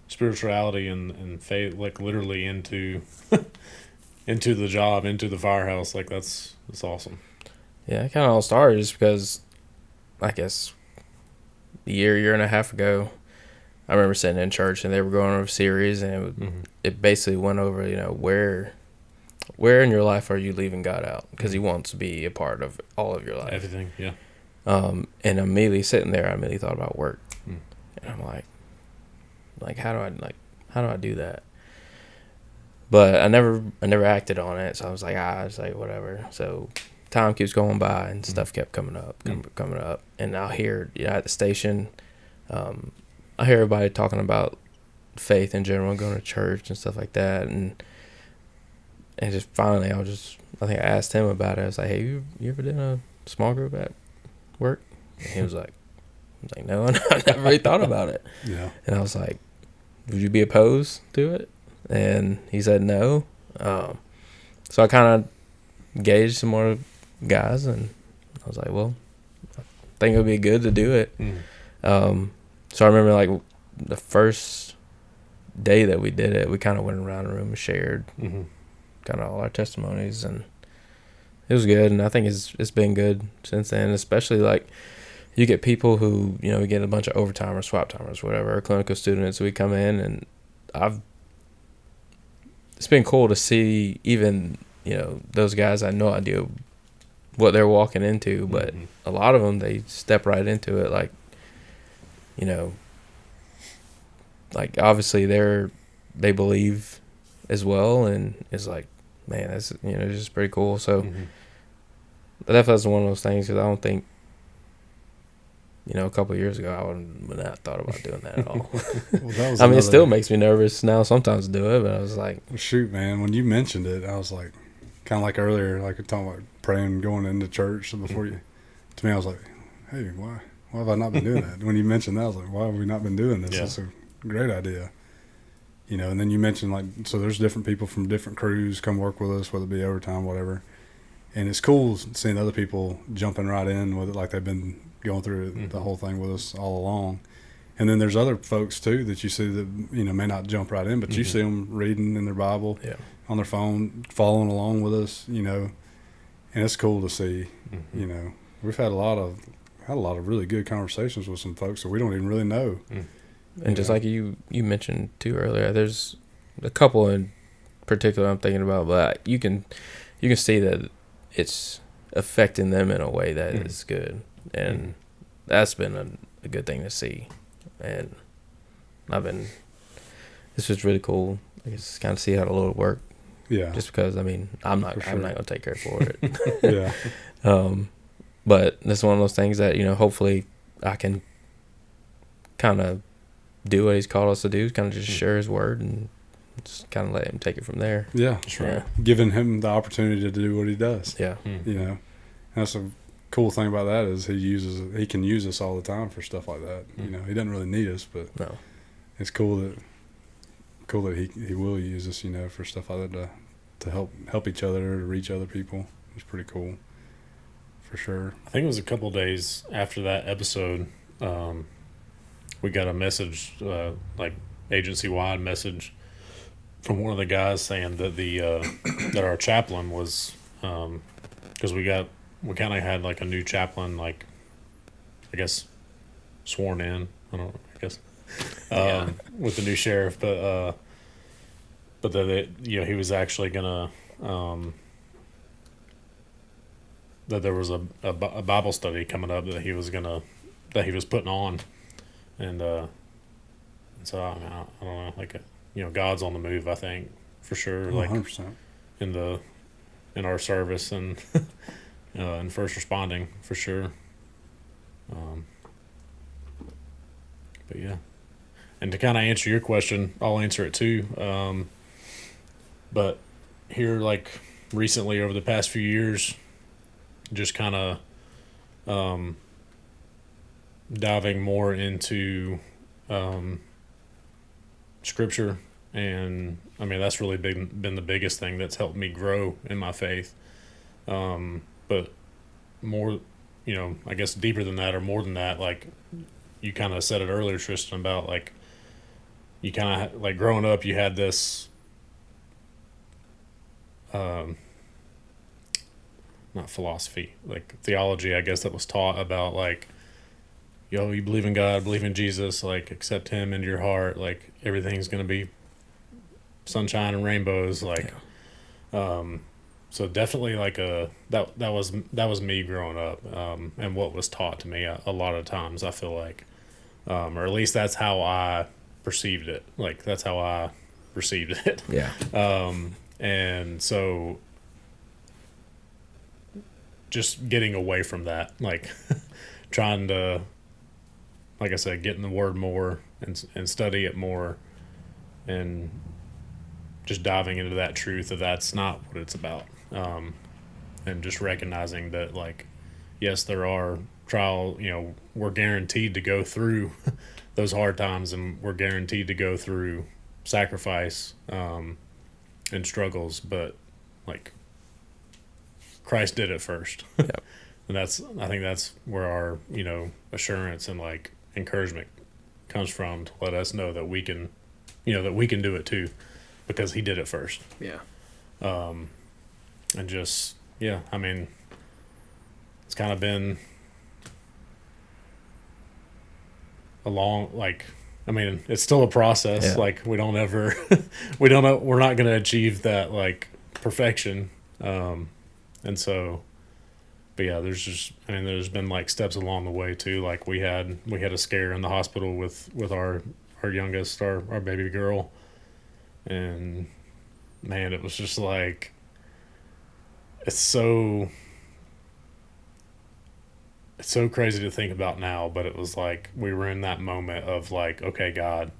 spirituality and faith, like, literally into into the job, into the firehouse. Like, that's awesome. Yeah, it kind of all started just because, I guess, a year and a half ago, I remember sitting in church and they were going over a series, and it basically went over, where in your life are you leaving God out? Because He wants to be a part of all of your life. Everything, yeah. And immediately sitting there, I immediately thought about work, and I'm like, how do I do that? But I never acted on it, so I was like, whatever. So time keeps going by, and stuff kept coming up, and I'll hear at the station, I hear everybody talking about faith in general, going to church and stuff like that, and just finally, I think I asked him about it. I was like, hey, you ever done a small group at work? And he was like, no, I never really thought about it. Yeah. And I was like, would you be opposed to it? And he said no. So I kind of gauged some more guys, and I was like, well, I think it would be good to do it. So I remember, like, the first day that we did it, we kind of went around the room and shared kind of all our testimonies, and it was good. And I think it's been good since then, especially, like, you get people who, we get a bunch of overtimers, swap timers, whatever, clinical students. We come in, and it's been cool to see even, those guys, I had no idea what they're walking into, but a lot of them, they step right into it. Like obviously they believe as well, and it's like, man, that's, it's just pretty cool. So that was one of those things, because I don't think, a couple of years ago, I would not thought about doing that at all. Well, it still makes me nervous now sometimes to do it, but I was like, shoot, man, when you mentioned it, I was like, kind of like earlier, like we're talking about praying, going into church before you. To me, I was like, hey, why have I not been doing that? When you mentioned that, I was like, why have we not been doing this? It's a great idea. And then you mentioned, like, so there's different people from different crews come work with us, whether it be overtime, whatever. And it's cool seeing other people jumping right in with it, like they've been going through the whole thing with us all along. And then there's other folks too that you see that may not jump right in, but you see them reading in their Bible, on their phone, following along with us, and it's cool to see. We've had a lot of really good conversations with some folks that we don't even really know. And just like you mentioned too earlier, there's a couple in particular I'm thinking about, but you can see that it's affecting them in a way that is good, and that's been a good thing to see. And this was really cool. I guess kind of see how the Lord work. Yeah. Just because I'm not gonna take credit for it. Yeah. But this is one of those things that hopefully I can kind of do what He's called us to do, kind of just share His word and just kind of let Him take it from there. Yeah, that's right. Giving Him the opportunity to do what He does. Yeah. And that's a cool thing about that is He can use us all the time for stuff like that. He doesn't really need us, but No. it's cool that He will use us, for stuff like that to help each other, to reach other people. It's pretty cool, for sure. I think it was a couple of days after that episode, we got a message, like agency-wide message, from one of the guys saying that that our chaplain was, because we kind of had like a new chaplain, like, I guess, sworn in. I don't know, I guess, with the new sheriff, but that he was actually gonna that there was a Bible study coming up that he was putting on, and so I don't know, like God's on the move. I think for sure, like 100%. in our service and in first responding for sure. But yeah, and to kind of answer your question, I'll answer it too. But here, like recently over the past few years, just kind of diving more into scripture, and I mean that's really been the biggest thing that's helped me grow in my faith. But more, I guess deeper than that or more than that, like you kind of said it earlier, Tristen, about like you kind of like growing up, you had this not philosophy, like theology, I guess, that was taught about like, you believe in God, believe in Jesus, like accept him into your heart, like everything's gonna be sunshine and rainbows, like so definitely like that was me growing up, and what was taught to me a lot of times, I feel like, or at least that's how I perceived it, like that's how I received it. Yeah. And so just getting away from that, like trying to, like I said, get in the word more and study it more, and just diving into that truth of that's not what it's about. And just recognizing that, like, yes, there are trial, we're guaranteed to go through those hard times, and we're guaranteed to go through sacrifice, and struggles, but like Christ did it first. Yep. And I think that's where our, assurance and like encouragement comes from, to let us know that we can, that we can do it too, because he did it first. Yeah. And just, yeah, I mean, it's kind of been a long, like, I mean, it's still a process. Yeah. Like we don't ever, we're not going to achieve that like perfection. And so, but yeah, there's been like steps along the way too. Like we had a scare in the hospital with our youngest, our baby girl. And man, it was just like, it's so crazy to think about now, but it was like we were in that moment of like, okay, God,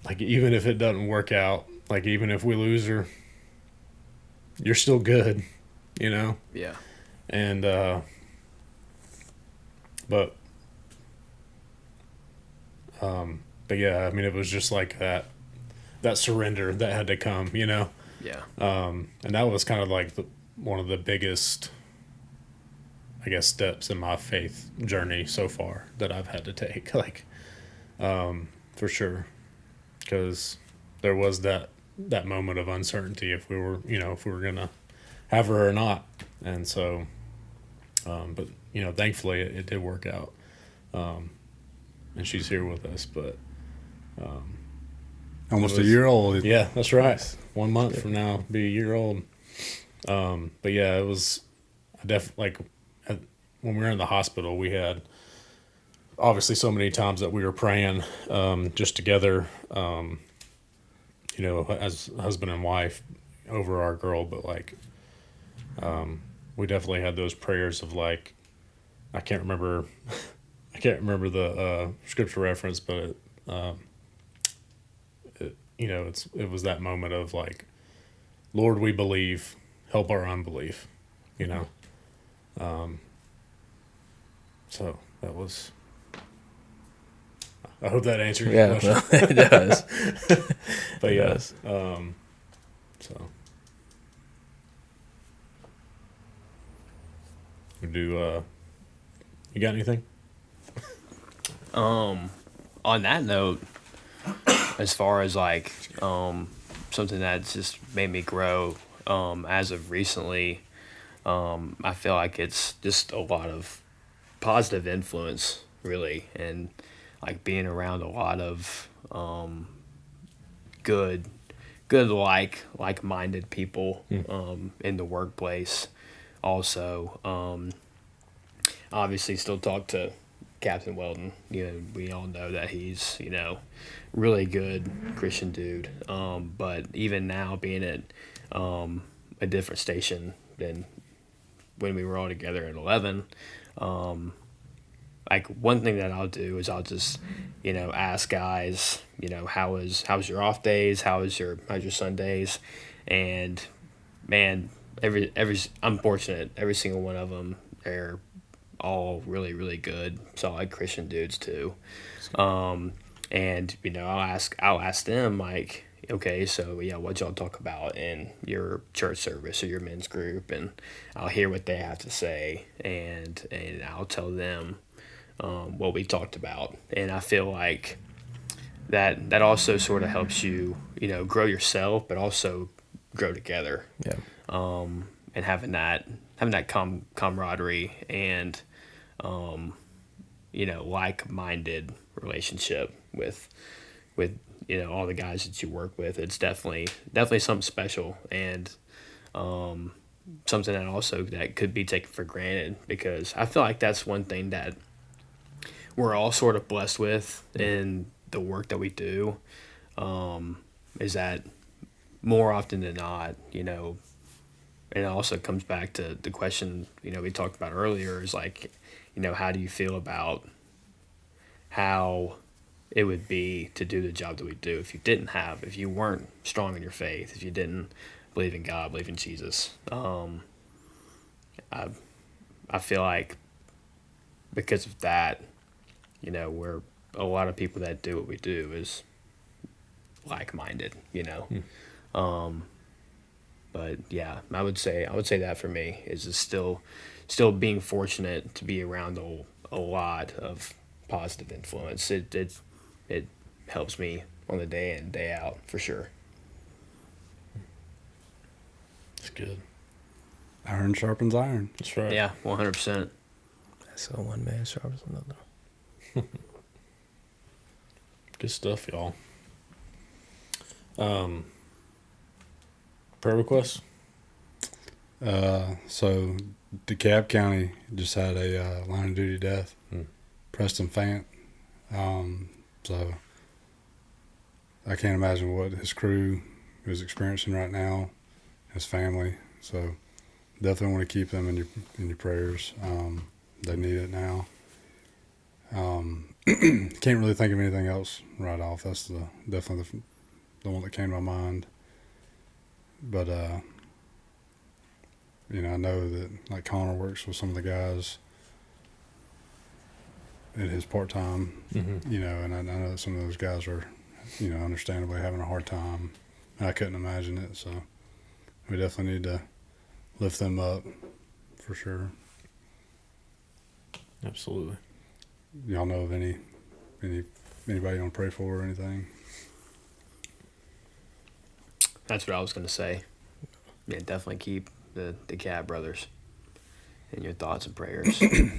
like even if it doesn't work out, like even if we lose her, you're still good, Yeah. And but yeah, I mean, it was just like that surrender that had to come, Yeah. and that was kind of like one of the biggest, I guess, steps in my faith journey so far that I've had to take, like, for sure, because there was that moment of uncertainty if we were gonna have her or not, and so, but thankfully it did work out, and she's here with us, but Almost a year old. yeah, that's right. 1 month from now, be a year old. But yeah, it was like when we were in the hospital, we had obviously so many times that we were praying, just together, as husband and wife over our girl. But like, we definitely had those prayers of like, I can't remember the scripture reference, but it was that moment of like, Lord, we believe, help our unbelief, so that was, I hope that answered your question. It does. But It yeah, does. so we do, you got anything? On that note, as far as like something that's just made me grow as of recently, I feel like it's just a lot of positive influence, really, and like being around a lot of good good like-minded people in the workplace. Also, obviously, still talk to Captain Weldon. We all know that he's really good Christian dude. But even now, being at a different station than when we were all together at 11. Like one thing that I'll do is I'll just, ask guys, how's your off days? How's your Sundays? And man, I'm fortunate. Every single one of them, they're all really, really good, solid Christian dudes too. And I'll ask them like, okay, so yeah, what y'all talk about in your church service or your men's group, and I'll hear what they have to say, and I'll tell them what we talked about. And I feel like that also sort of helps you, grow yourself, but also grow together. Yeah. And having that camaraderie and like-minded relationship with all the guys that you work with. It's definitely something special, and something that also that could be taken for granted, because I feel like that's one thing that we're all sort of blessed with in the work that we do, is that more often than not, and it also comes back to the question, we talked about earlier, is like, how do you feel about how it would be to do the job that we do if you weren't strong in your faith, if you didn't believe in God, believe in Jesus. I feel like because of that, we're a lot of people that do what we do is like-minded, But yeah, I would say that for me is just still being fortunate to be around a lot of positive influence. It helps me on the day in, day out, for sure. It's good. Iron sharpens iron. That's right. Yeah, 100%. So one man sharpens another. Good stuff, y'all. Prayer requests? So DeKalb County just had a line of duty death. Preston Fant. So I can't imagine what his crew is experiencing right now, his family. So definitely want to keep them in your prayers. They need it now. Can't really think of anything else right off. That's definitely the one that came to my mind. But I know that like Connor works with some of the guys at his part time. And I know that some of those guys are, understandably having a hard time. I couldn't imagine it, so we definitely need to lift them up for sure. Absolutely. Y'all know of anybody you want to pray for or anything? That's what I was gonna say. Yeah, definitely keep the Cab brothers in your thoughts and prayers. Yeah,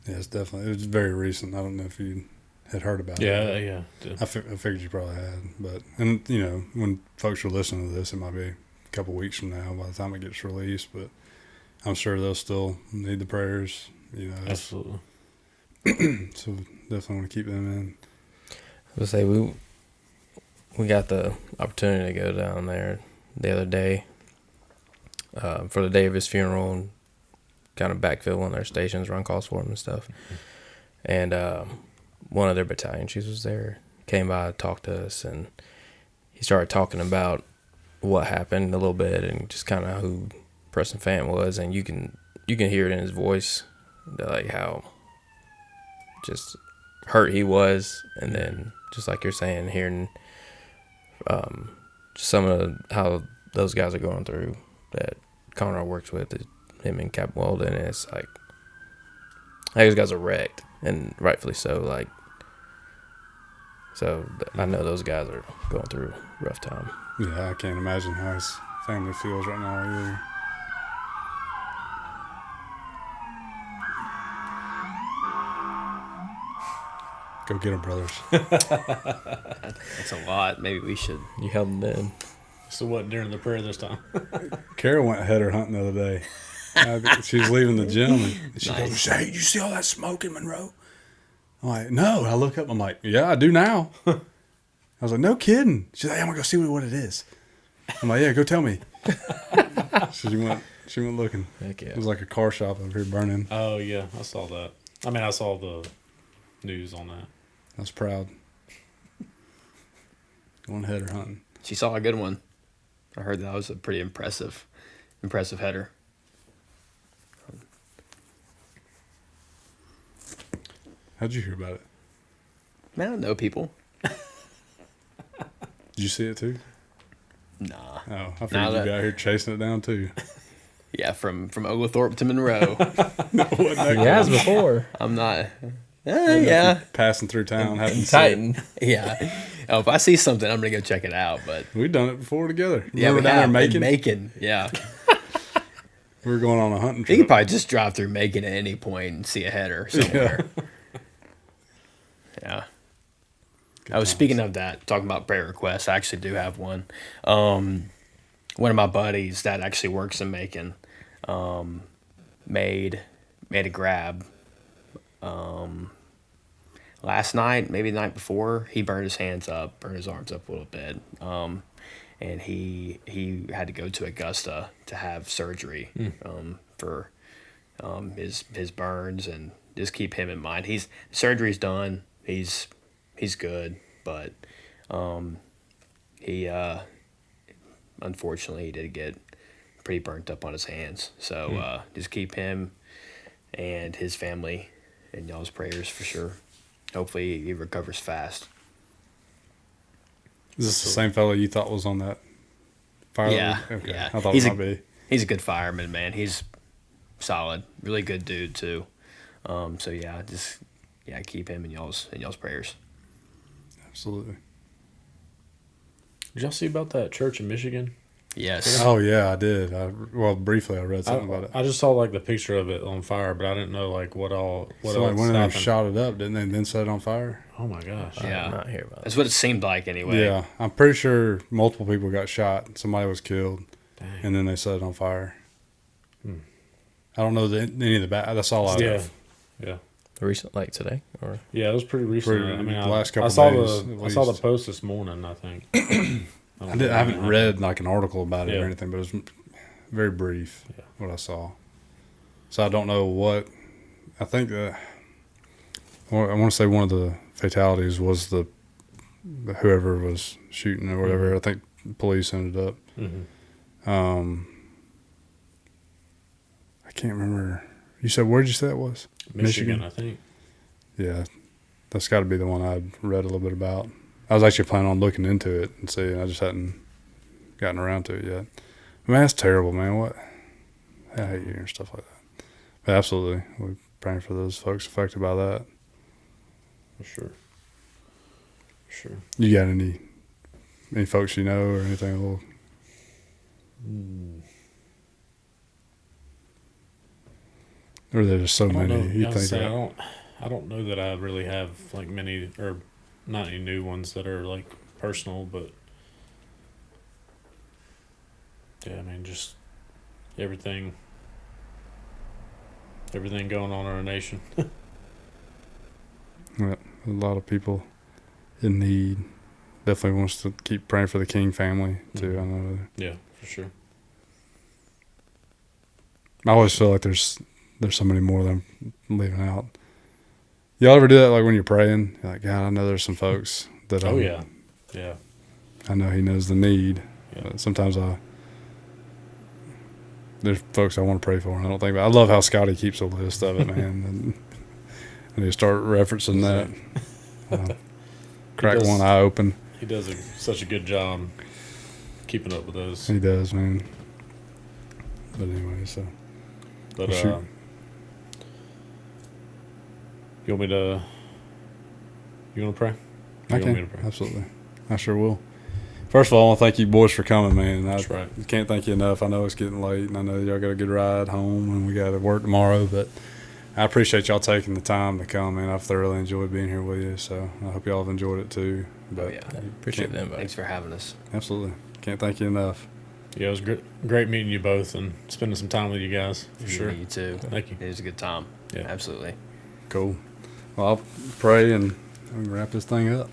it was very recent. I don't know if you had heard about it. Yeah. I figured you probably had, but when folks are listening to this, it might be a couple weeks from now by the time it gets released. But I'm sure they'll still need the prayers. Absolutely. So definitely want to keep them in. I would say we got the opportunity to go down there the other day for the day of his funeral and kind of backfill one of their stations, run calls for him and stuff. And one of their battalion chiefs was there, came by, talked to us, and he started talking about what happened a little bit and just kind of who Preston Fant was, and you can hear it in his voice, like how just hurt he was, and then just like you're saying, hearing just some of how those guys are going through that Connor works with, him and Cap Weldon, and it's like those guys are wrecked, and rightfully so. Like, so I know those guys are going through a rough time. Yeah, I can't imagine how his family feels right now either. Go get them, brothers. That's a lot. Maybe we should. You held them in. So what, during the prayer this time? Kara went header hunting the other day. She was leaving the gym and she goes, "Hey, you see all that smoke in Monroe?" I'm like, "No." I look up. I'm like, "Yeah, I do now." I was like, "No kidding." She's like, "I'm gonna go see what it is." I'm like, "Yeah, go tell me." So she went looking. Heck yeah. It was like a car shop over here burning. Oh, yeah, I saw that. I mean, I saw the news on that. I was proud. Going header hunting. She saw a good one. I heard that was a pretty impressive header. How'd you hear about it? Man, I don't know people. Did you see it too? Nah. Oh, I figured you'd be out here chasing it down too. Yeah, from Oglethorpe to Monroe. He has before. I'm not. Yeah. Passing through town, having to see it. Titan. Yeah. Oh, if I see something, I'm gonna go check it out. But We've done it before together. yeah, Remember we down have there in Macon? Macon. Yeah. We were going on a hunting You trip. could probably just drive through Macon at any point and see a header somewhere. Yeah. Good I was times. speaking of that, talking about prayer requests. I actually do have one. One of my buddies that actually works in Macon made a grab. Last night, maybe the night before, he burned his arms up a little bit. And he had to go to Augusta to have surgery for his burns, and just keep him in mind. Surgery's done. He's good, but he unfortunately he did get pretty burnt up on his hands. So just keep him and his family in y'all's prayers for sure. Hopefully he recovers fast. Is this the same fellow you thought was on that fire? Yeah, Okay. yeah. I thought He's it a- might be. He's a good fireman, man. He's solid, really good dude too. So yeah, just keep him in y'all's prayers. Absolutely. Did y'all see about that church in Michigan? Yes. Oh yeah, I did. Briefly I read something about it. I just saw like the picture of it on fire, but I didn't know like what Somebody else went in there and happened. shot it up, didn't they? And then set it on fire. Oh my gosh! Yeah. I'm not here about That's that. what it seemed like anyway. Yeah, I'm pretty sure multiple people got shot. Somebody was killed, Dang. and then they set it on fire. I don't know any of the back. That's all I know. Yeah, yeah, Recent, like today, or yeah. It was pretty recent. Pretty- I mean, the last couple I saw days, the at I saw the least. post this morning. I think. I haven't read like an article about it Yeah. or anything, but it was very brief Yeah. what I saw. So I don't know what. I think I want to say one of the fatalities was the whoever was shooting or whatever. I think police ended up. Mhm. I can't remember. You said where'd you say it was? Michigan, I think. Yeah, that's got to be the one I'd read a little bit about. I was actually planning on looking into it and seeing. I just hadn't gotten around to it yet. Man, that's terrible, man. What? I hate hearing stuff like that. But absolutely, we're praying for those folks affected by that. For sure. Sure. You got any folks you know or anything? A little, or there's just so I don't many. know. You I was think saying, that- I don't know that I really have like many or not any new ones that are like personal, but yeah, I mean just everything going on in our nation. yeah, a lot of people in need. Definitely wants to keep praying for the King family too. I know. Yeah, for sure. I always feel like there's so many more that I'm leaving out. Y'all ever do that? Like when you're praying, you're like, God, I know there's some folks that Oh yeah. Yeah. I know He knows the need. Yeah. But sometimes there's folks I want to pray for, and I don't think about. I love how Scotty keeps a list of it, man. And you start referencing that. Crack does. one eye open. He does such a good job keeping up with those. He does, man. But anyway, so But Well, shoot. you want to pray? I You want me to can pray? absolutely. I sure will. First of all, I want to thank you boys for coming, man. That's right. Can't thank you enough. I know it's getting late, and I know y'all got a good ride home, and we got to work tomorrow. But I appreciate y'all taking the time to come, and I've thoroughly enjoyed being here with you. So I hope y'all have enjoyed it too. But Oh, yeah. Appreciate the invite. Thanks for having us. absolutely, can't thank you enough. Yeah, it was great meeting you both and spending some time with you guys for sure. You too. Thank you. It was a good time. Yeah. Absolutely. Cool. Well, I'll pray and we can wrap this thing up.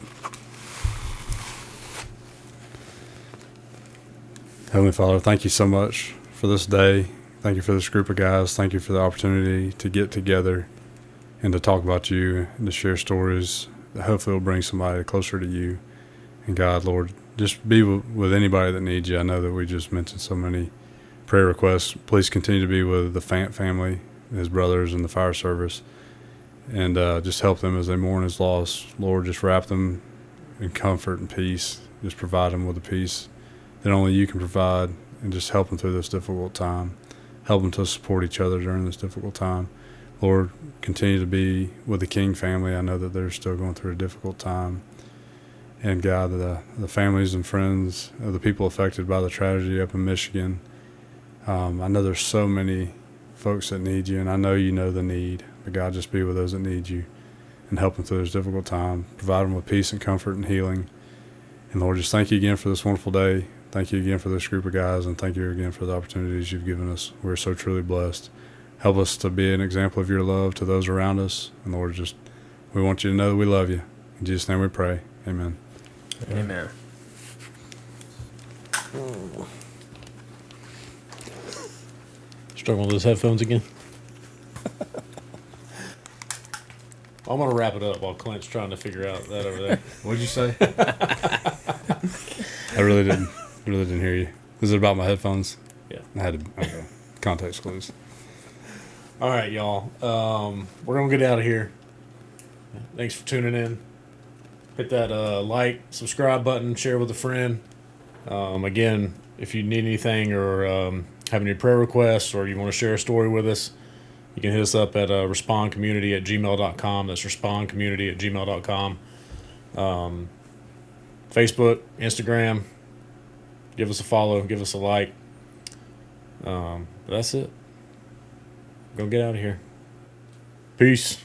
Heavenly Father, thank you so much for this day. Thank you for this group of guys. Thank you for the opportunity to get together and to talk about you and to share stories that hopefully will bring somebody closer to you. And God, Lord, just be with anybody that needs you. I know that we just mentioned so many prayer requests. Please continue to be with the Fant family, his brothers, and the fire service, and just help them as they mourn his loss. Lord, just wrap them in comfort and peace. Just provide them with the peace that only you can provide, and just help them through this difficult time. Help them to support each other during this difficult time. Lord, continue to be with the King family. I know that they're still going through a difficult time. And God, the families and friends of the people affected by the tragedy up in Michigan. I know there's so many folks that need you, and I know you know the need. But God, just be with those that need you and help them through this difficult time. Provide them with peace and comfort and healing. And Lord, just thank you again for this wonderful day. Thank you again for this group of guys, and thank you again for the opportunities you've given us. We're so truly blessed. Help us to be an example of your love to those around us. And Lord, just we want you to know that we love you. In Jesus' name we pray. Amen. Amen. Struggling with those headphones again. I'm going to wrap it up while Clint's trying to figure out that over there. What'd you say? I really didn't hear you. Is it about my headphones? Yeah. I had to, okay. Context clues. All right, y'all. We're going to get out of here. Thanks for tuning in. Hit that like, subscribe button, share with a friend. Again, if you need anything or have any prayer requests or you want to share a story with us, you can hit us up at respondcommunity@gmail.com. That's respondcommunity@gmail.com. Facebook, Instagram. Give us a follow. Give us a like. But that's it. Gonna get out of here. Peace.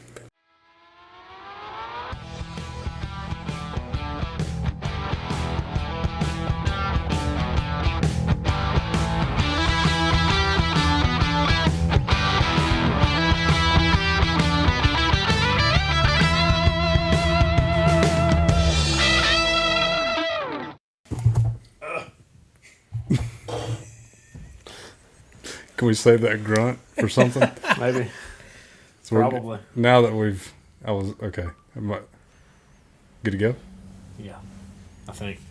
Can we save that grunt for something? Maybe. So we're- Probably. Now that okay. Good to go? Yeah. I think.